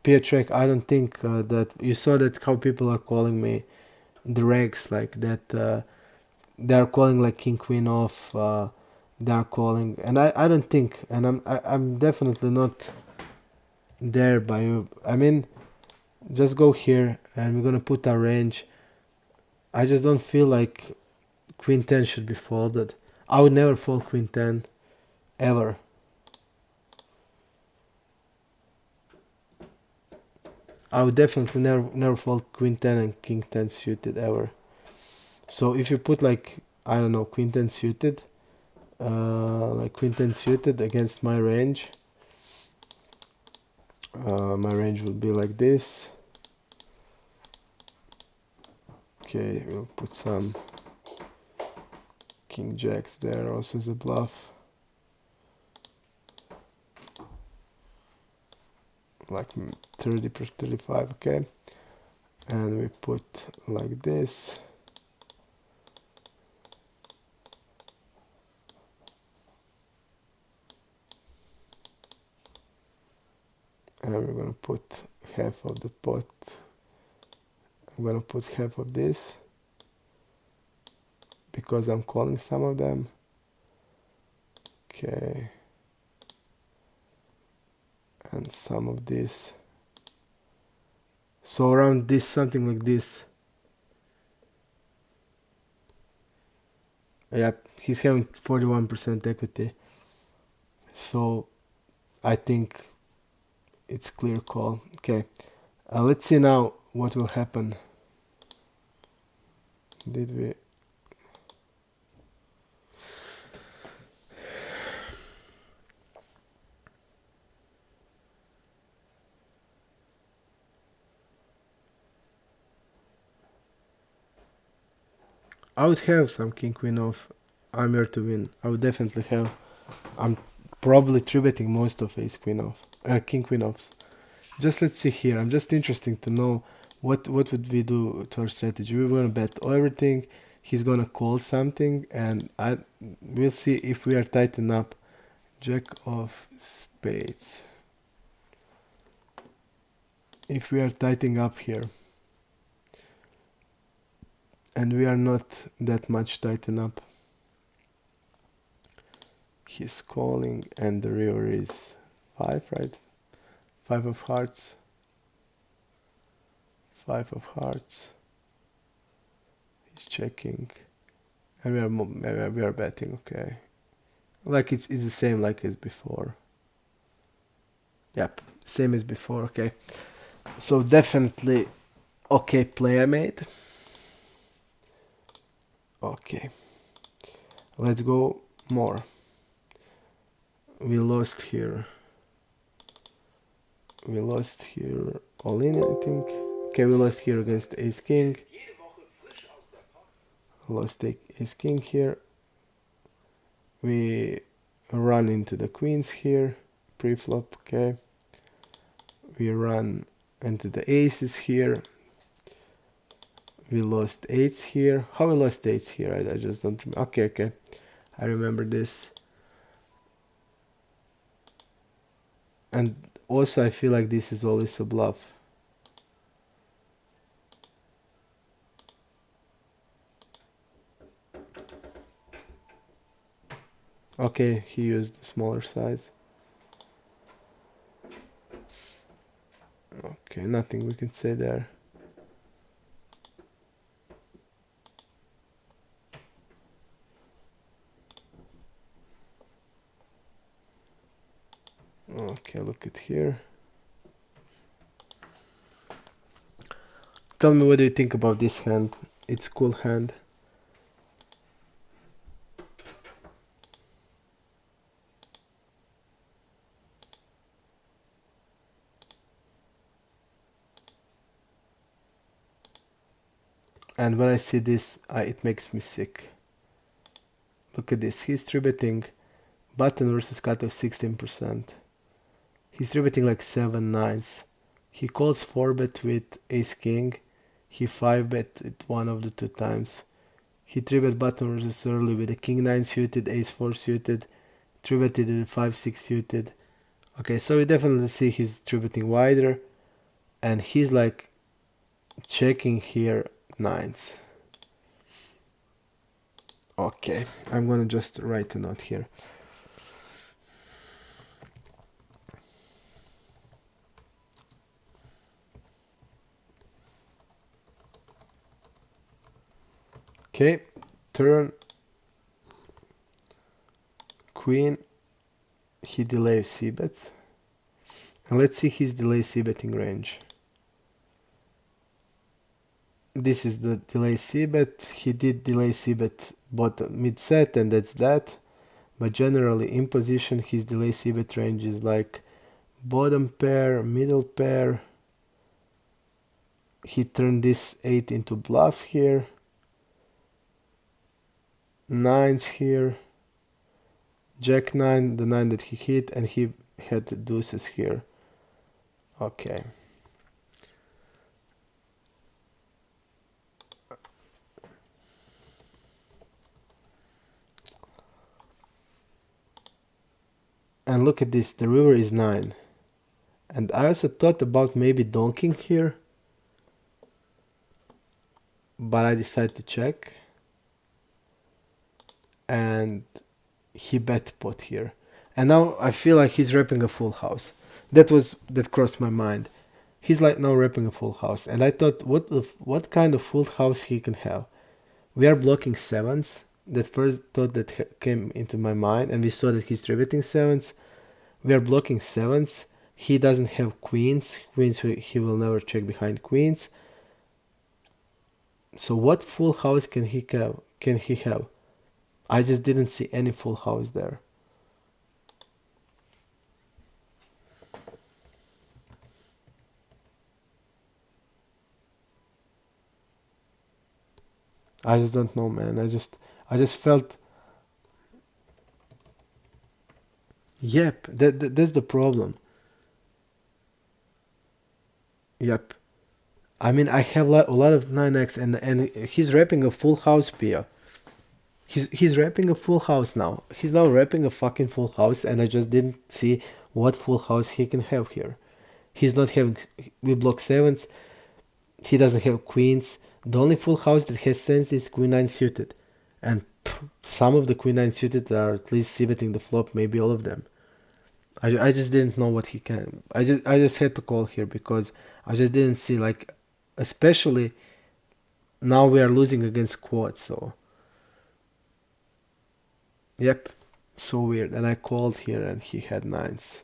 Pia check. I don't think that you saw that how people are calling me the regs like that. They are calling like king queen off. They are calling, and I don't think, and I'm definitely not there by you. I mean, just go here, and we're gonna put our range. I just don't feel like queen 10 should be folded. I would never fold queen 10 ever. I would definitely never fold queen 10 and king 10 suited ever. So if you put like, I don't know, queen 10 suited, like queen 10 suited against my range, my range would be like this. Okay, we'll put some king jacks there also as a bluff. Like 30 per 35, okay. And we put like this. And we're gonna put half of the pot. I'm gonna put half of this because I'm calling some of them. Okay. And some of this. So around this, something like this. Yep, he's having 41% equity. So I think it's clear call. Okay, let's see now what will happen. Did we? I would have some king queen off. I'm here to win. I would definitely have. I'm probably three betting most of ace queen off, king queen offs. Just let's see here. I'm just interested to know what would we do to our strategy. We're gonna bet everything. He's gonna call something, and we'll see if we are tighten up. Jack of spades. If we are tightening up here, and we are not that much tighten up. He's calling, and the river is 5, right? 5 of hearts. 5 of hearts. He's checking, and we are betting. Okay, like it's the same like as before. Yep, same as before. Okay, so definitely okay play I made. Okay, let's go more. We lost here. We lost here all in, I think. Okay, we lost here against ace king. Lost ace king here. We run into the queens here. Pre-flop, okay. We run into the aces here. We lost eights here. How we lost eights here? I just don't remember. Okay. I remember this. And also I feel like this is always a bluff. Okay, he used the smaller size. Okay, nothing we can say there. Okay, look at here. Tell me what do you think about this hand? It's a cool hand. And when I see this, it makes me sick. Look at this. He's 3-betting button versus cut of 16%. He's 3-betting like 7 nines. He calls 4-bet with ace king. He 5-bet it one of the two times. He 3-bet button versus early with a king 9 suited, ace 4 suited, 3-betted with 5-6 suited. Okay, so we definitely see he's 3-betting wider. And he's like checking here nines. Okay, I'm gonna just write a note here. Okay, turn queen, he delays c-bets. And let's see his delay c-betting range. This is the delay c-bet. He did delay c-bet bottom mid set, and that's that. But generally in position his delay c-bet range is like bottom pair, middle pair, he turned this 8 into bluff here, 9s here, Jack 9, the 9 that he hit, and he had the deuces here. Okay. And look at this, the river is 9. And I also thought about maybe donking here, but I decided to check. And he bet pot here. And now I feel like he's repping a full house. That crossed my mind. He's like now repping a full house. And I thought, what kind of full house he can have? We are blocking 7s. That first thought that came into my mind, and we saw that he's tributing 7s. We are blocking 7s. He doesn't have queens. Queens, he will never check behind queens. So what full house can he have? I just didn't see any full house there. I just don't know, man. I just felt. Yep, that's the problem. Yep. I mean, I have a lot of 9x, and he's wrapping a full house, Pia. He's wrapping a full house now. He's now wrapping a fucking full house, and I just didn't see what full house he can have here. He's not having. We block 7s. He doesn't have queens. The only full house that has sense is queen 9 suited, and some of the queen 9 suited are at least c-betting the flop, maybe all of them. I just didn't know what he can. I just had to call here because I just didn't see, like, especially now we are losing against quads. So yep, so weird. And I called here and he had 9s,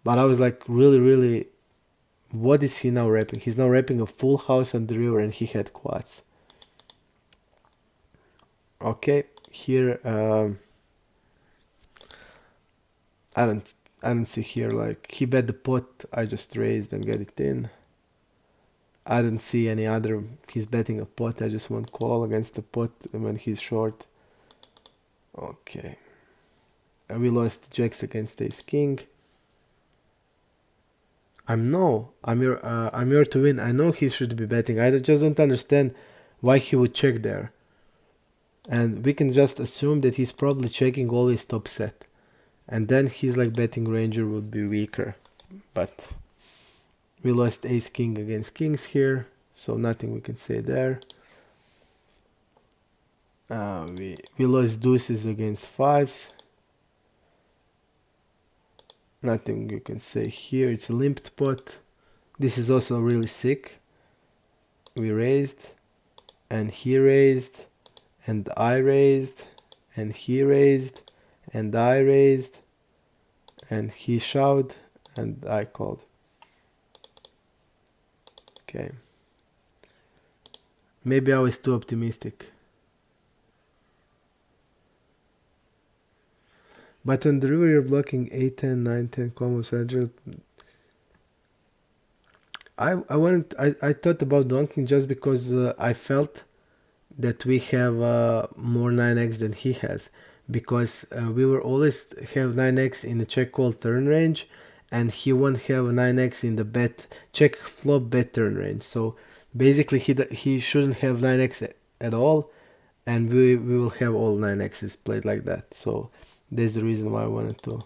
but I was like, really, what is he now rapping? He's now rapping a full house on the river and he had quads. Okay, here I don't see here, like, he bet the pot, I just raised and get it in. I don't see any other. He's betting a pot. I just want call against the pot when he's short. Okay. And we lost jacks against ace king. I'm here to win. I know he should be betting. I just don't understand why he would check there. And we can just assume that he's probably checking all his top set. And then he's like betting ranger would be weaker. But we lost ace king against kings here, so nothing we can say there. We lost deuces against 5s. Nothing you can say here. It's a limped pot. This is also really sick. We raised, and he raised, and I raised, and he raised, and I raised, and he shoved, and I called. Okay. Maybe I was too optimistic. But on the river you're blocking 8, 10, 9, 10 combos. I thought about donking just because I felt that we have more 9x than he has. Because we will always have 9x in the check call turn range, and he won't have 9x in the bet check flop bet turn range. So basically he shouldn't have 9x at all, and we will have all 9x's played like that. So that's the reason why I wanted to.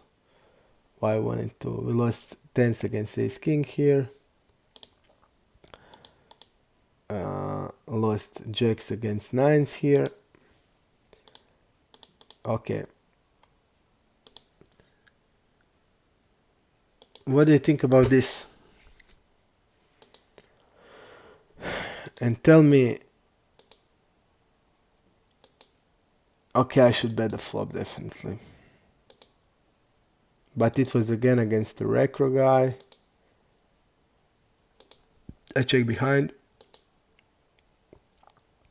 We lost 10s against ace king here. Lost jacks against 9s here. Okay. What do you think about this? And tell me. Okay, I should bet the flop definitely. But it was again against the Recro guy. I check behind.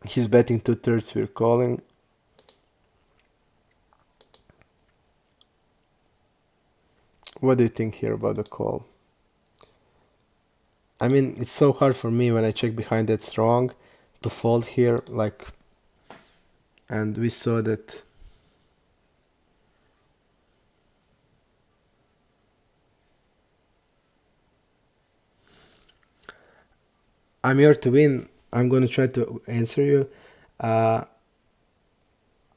He's betting 2/3, we're calling. What do you think here about the call? I mean, it's so hard for me when I check behind that strong to fold here, like, and we saw that. I'm here to win. I'm gonna try to answer you. Uh,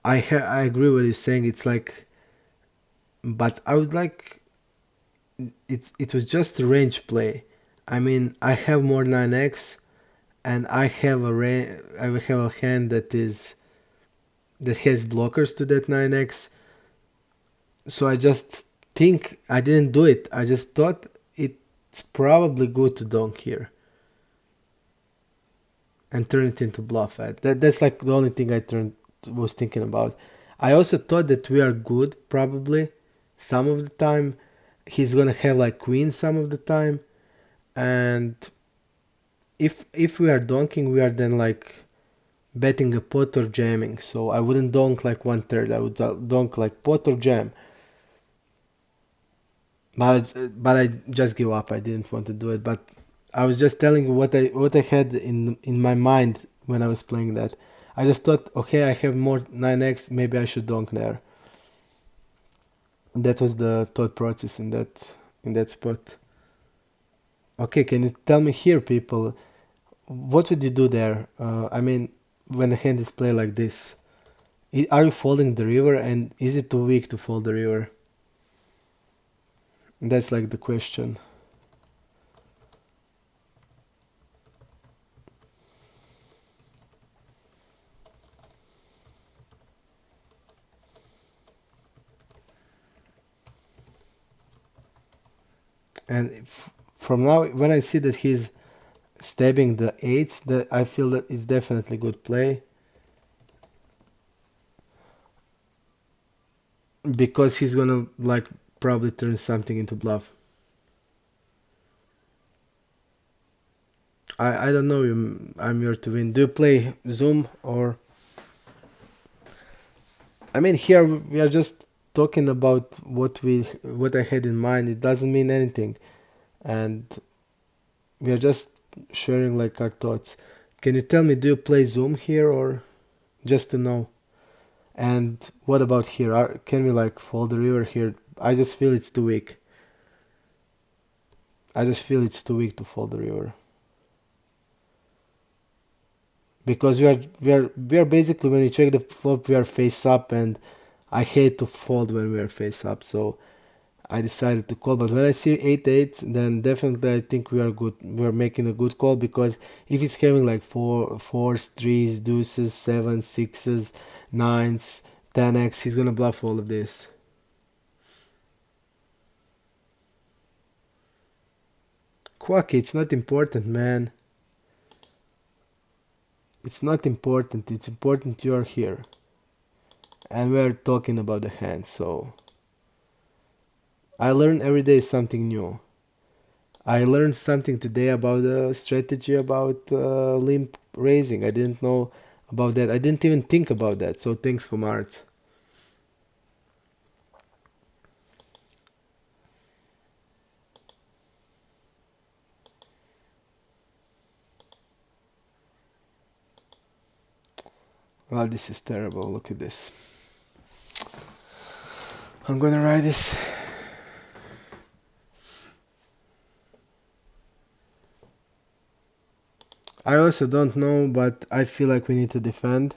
I agree with you saying. It's like, but I would like it was just a range play. I mean, I have more 9x, and I have a hand that has blockers to that 9x. So I just think I didn't do it. I just thought it's probably good to donk here and turn it into bluff at. That's like the only thing was thinking about. I also thought that we are good probably some of the time. He's gonna have like queen some of the time, and if we are donking, we are then like betting a pot or jamming. So I wouldn't donk like 1/3. I would donk like pot or jam. But I just give up. I didn't want to do it. But I was just telling you what I had in my mind when I was playing that. I just thought, okay, I have more 9x. Maybe I should donk there. That was the thought process in that spot. Okay, can you tell me here, people, what would you do there? I mean, when the hand is played like this, are you folding the river, and is it too weak to fold the river? That's like the question. And from now, when I see that he's stabbing the eights, that I feel that it's definitely good play because he's gonna like probably turn something into bluff. I don't know. I'm here to win. Do you play Zoom or? I mean, here we are just talking about what I had in mind. It doesn't mean anything, and we are just sharing like our thoughts. Can you tell me, do you play Zoom here or just to know? And what about here? Can we like fold the river here? I just feel it's too weak. I just feel it's too weak to fold the river. Because we are basically, when you check the flop, we are face up, and I hate to fold when we are face up, so I decided to call. But when I see 8-8, then definitely I think we are good. We are making a good call, because if he's having like fours, threes, deuces, sevens, sixes, nines, 10x, he's gonna bluff all of this. Quacky, it's not important, man. It's not important. It's important you are here, and we are talking about the hand. So I learn every day something new. I learned something today about the strategy about limp raising. I didn't know about that. I didn't even think about that. So thanks, Kumart. Well, this is terrible. Look at this. I'm gonna write this. I also don't know, but I feel like we need to defend.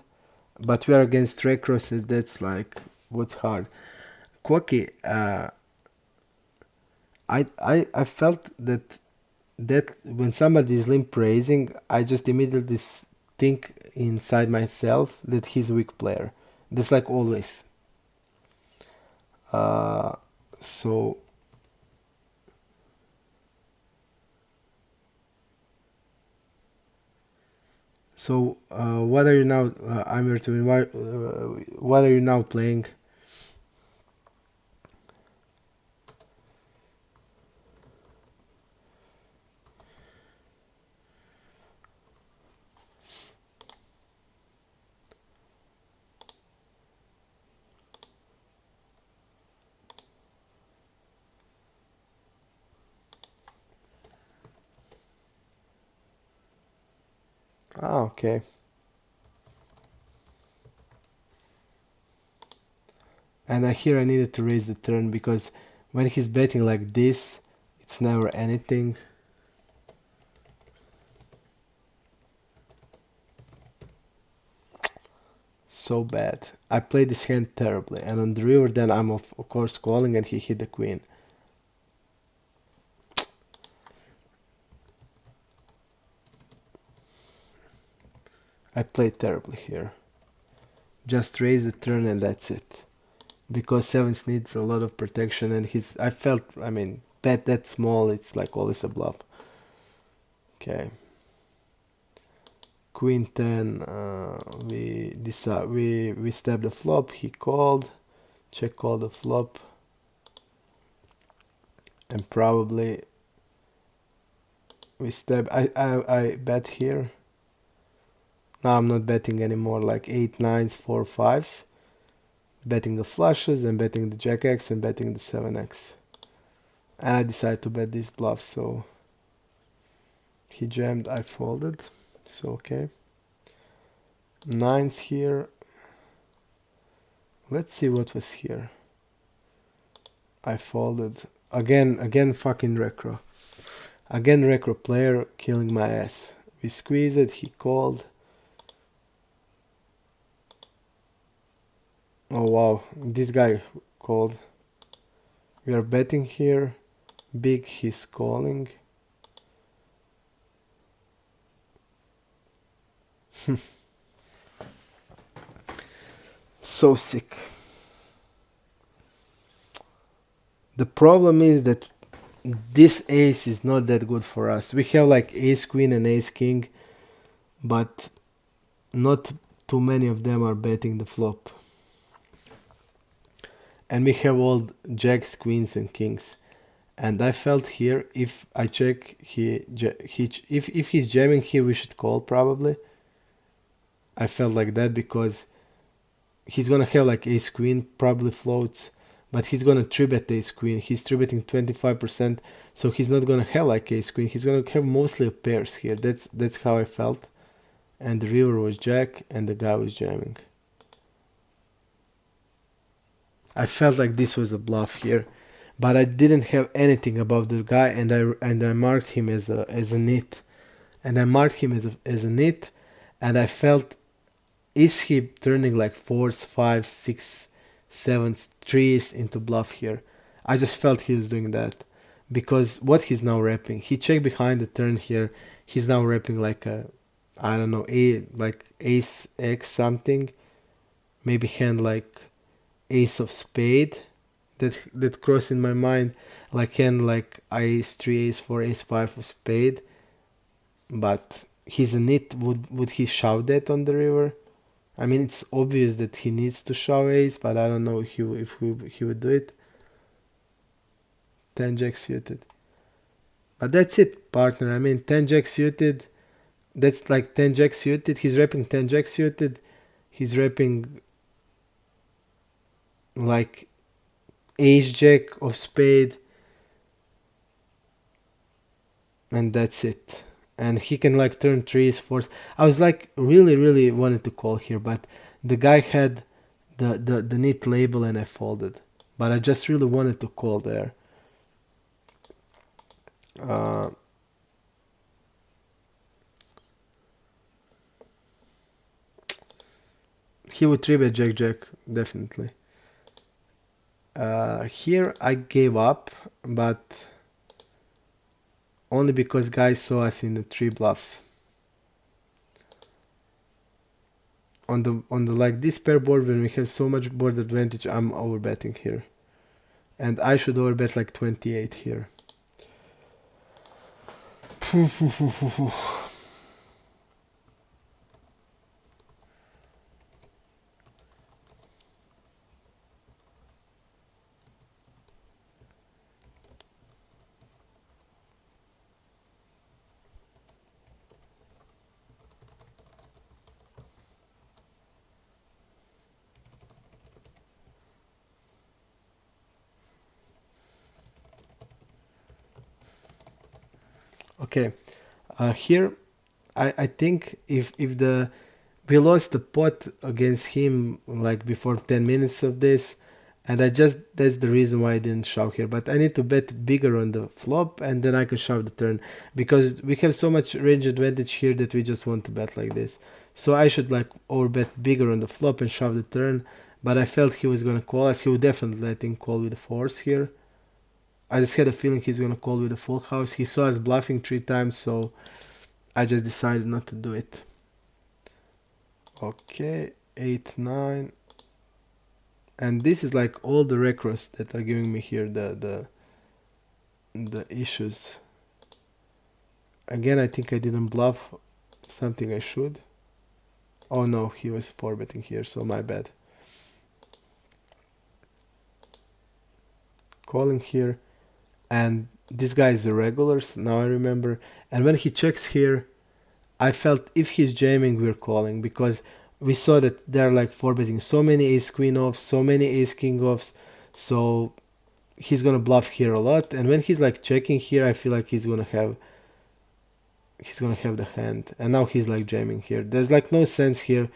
But we are against straight crosses. That's like what's hard. Quacky, I felt that when somebody is limp raising, I just immediately think inside myself that he's a weak player. That's like always. Uh, so what are you now? I'm here to win. What are you now playing? Ah, okay. And here I needed to raise the turn because when he's betting like this, it's never anything. So bad. I played this hand terribly, and on the river then I'm of course calling and he hit the queen. I played terribly here. Just raise the turn and that's it. Because sevens needs a lot of protection and I felt, I mean, bet that small, it's like always a bluff. Okay. Queen 10, we stab the flop, he called, check call the flop, and probably we stab, I bet here. Now I'm not betting anymore, like 8 nines 4 5s, betting the flushes and betting the jack x and betting the 7x. And I decided to bet this bluff, so he jammed, I folded, so okay. Nines here. Let's see what was here. I folded. Again fucking recro. Again recro player killing my ass. We squeeze it, he called. Oh wow, this guy called. We are betting here. Big, he's calling. So sick. The problem is that this ace is not that good for us. We have like ace queen and ace king, but not too many of them are betting the flop. And we have all jacks, queens and kings. And I felt here, if I check, if he's jamming here, we should call probably. I felt like that because he's gonna have like ace queen, probably floats, but he's gonna three bet ace queen. He's three betting 25%, so he's not gonna have like ace queen. He's gonna have mostly pairs here. That's how I felt. And the river was jack, and the guy was jamming. I felt like this was a bluff here, but I didn't have anything about the guy, and I marked him as a nit, and I marked him as a nit, and I felt, is he turning like fours, fives, six, sevens, threes into bluff here? I just felt he was doing that because what he's now repping, he checked behind the turn here. He's now repping like a, I don't know, like ace x something, maybe hand like ace of spade that crossed in my mind, like hand like ace 3 ace 4 ace 5 of spade, but he's a nit. Would he shove that on the river? I mean, it's obvious that he needs to shove ace, but I don't know if he would do it. 10 jack suited, but that's it, partner. I mean, 10 jack suited, that's like 10 jack suited. He's repping 10 jack suited, he's repping like ace jack of spade, and that's it. And he can like turn threes, fours. I was like really wanted to call here, but the guy had the nit label and I folded. But I just really wanted to call there. He would three bet jack jack, definitely. Here I gave up, but only because guys saw us in the three bluffs. On the like this pair board, when we have so much board advantage, I'm overbetting here, and I should overbet like 28 here. Okay, here I think if the we lost the pot against him like before 10 minutes of this, and that's the reason why I didn't shove here. But I need to bet bigger on the flop, and then I can shove the turn, because we have so much range advantage here that we just want to bet like this. So I should like overbet bigger on the flop and shove the turn, but I felt he was gonna call us. He would definitely, I think, call with the fours here. I just had a feeling he's gonna call with a full house. He saw us bluffing 3 times, so I just decided not to do it. Okay, 8, 9. And this is like all the recros that are giving me here the issues. Again, I think I didn't bluff something I should. Oh no, he was 4-betting here, so my bad. Calling here, and this guy is a regulars, now I remember. And when he checks here, I felt if he's jamming, we're calling, because we saw that they're like 4-betting so many ace queen offs, so many ace king offs, so he's gonna bluff here a lot. And when he's like checking here, I feel like he's gonna have the hand, and now he's like jamming here. There's like no sense here.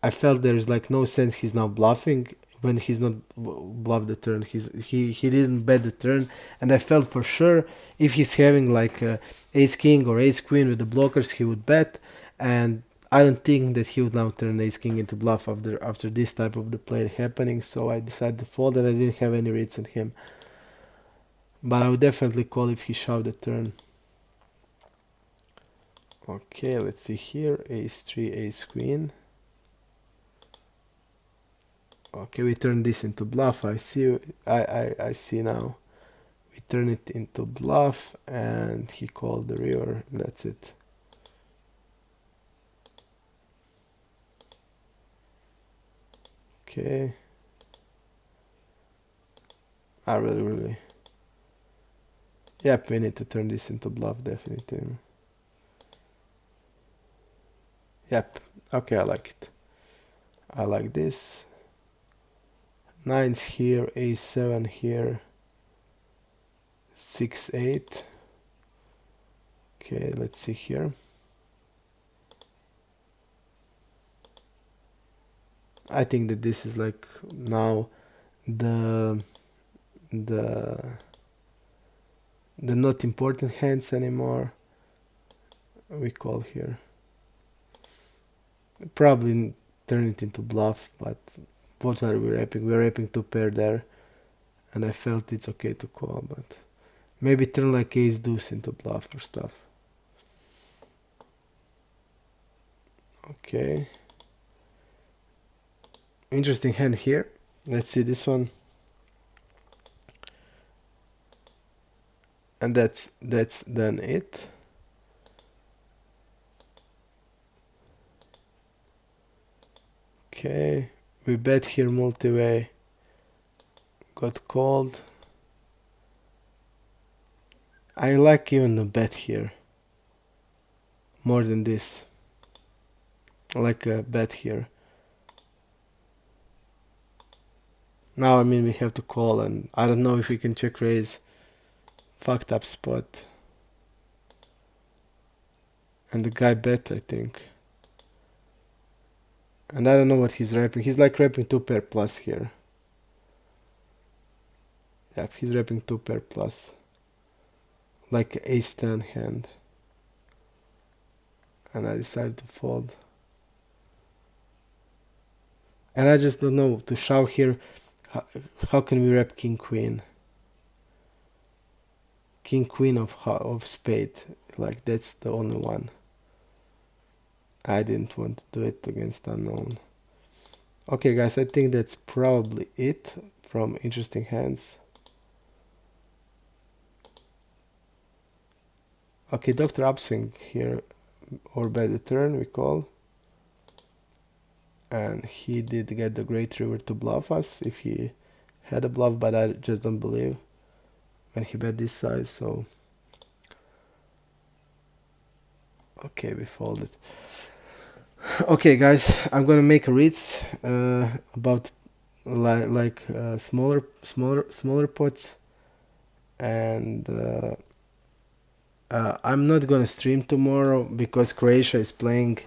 I felt there's like no sense he's now bluffing when he's not bluffed the turn. He didn't bet the turn, and I felt for sure if he's having like ace king or ace queen with the blockers, he would bet. And I don't think that he would now turn ace king into bluff after this type of the play happening. So I decided to fold, and I didn't have any reads on him. But I would definitely call if he shoved the turn. Okay, let's see here. Ace 3, ace queen. Okay, we turn this into bluff. I see. I see now. We turn it into bluff, and he called the river. That's it. Okay. I really. Yep, we need to turn this into bluff, definitely. Yep. Okay, I like it. I like this. 9's here, a7 here, 6, 8. Okay, let's see here. I think that this is like now the not important hands anymore. We call here. Probably turn it into bluff, but what are we wrapping? We're wrapping 2 pair there, and I felt it's okay to call, but maybe turn like ace deuce into bluff or stuff. Okay. Interesting hand here. Let's see this one. And that's then it. Okay. We bet here multi-way. Got called. I like even the bet here more than this. I like a bet here. Now I mean we have to call, and I don't know if we can check raise. Fucked up spot. And the guy bet, I think. And I don't know what he's wrapping. He's like wrapping 2 pair plus here. Yeah, he's wrapping 2 pair plus. Like ace 10 hand. And I decided to fold. And I just don't know to shove here. How can we wrap king queen? King queen of spade. Like that's the only one. I didn't want to do it against unknown. Okay guys, I think that's probably it from interesting hands. Okay, Dr. Upswing here, or by the turn we call. And he did get the great river to bluff us if he had a bluff, but I just don't believe when he bet this size, so okay, we folded. Okay guys, I'm gonna make a reads about like smaller pots, and I'm not gonna stream tomorrow because Croatia is playing.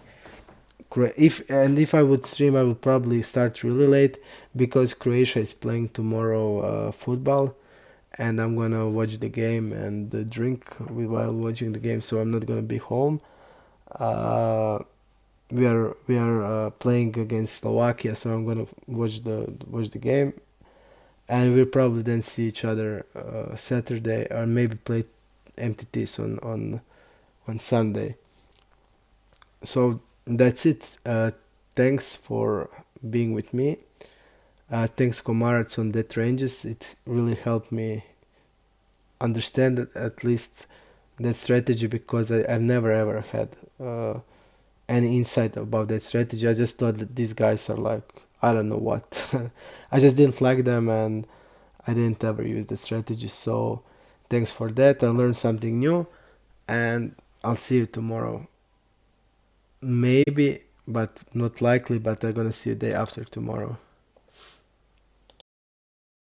If I would stream, I would probably start really late because Croatia is playing tomorrow football, and I'm gonna watch the game and drink while watching the game. So I'm not gonna be home. Uh, we are playing against Slovakia, so I'm gonna watch the game, and we'll probably then see each other Saturday or maybe play MTTs on Sunday. So that's it. Thanks for being with me. Thanks, Komarac, on that ranges. It really helped me understand at least that strategy because I've never ever had any insight about that strategy. I just thought that these guys are like, I don't know what. I just didn't like them and I didn't ever use the strategy. So thanks for that. I learned something new and I'll see you tomorrow. Maybe, but not likely, but I'm gonna see you day after tomorrow.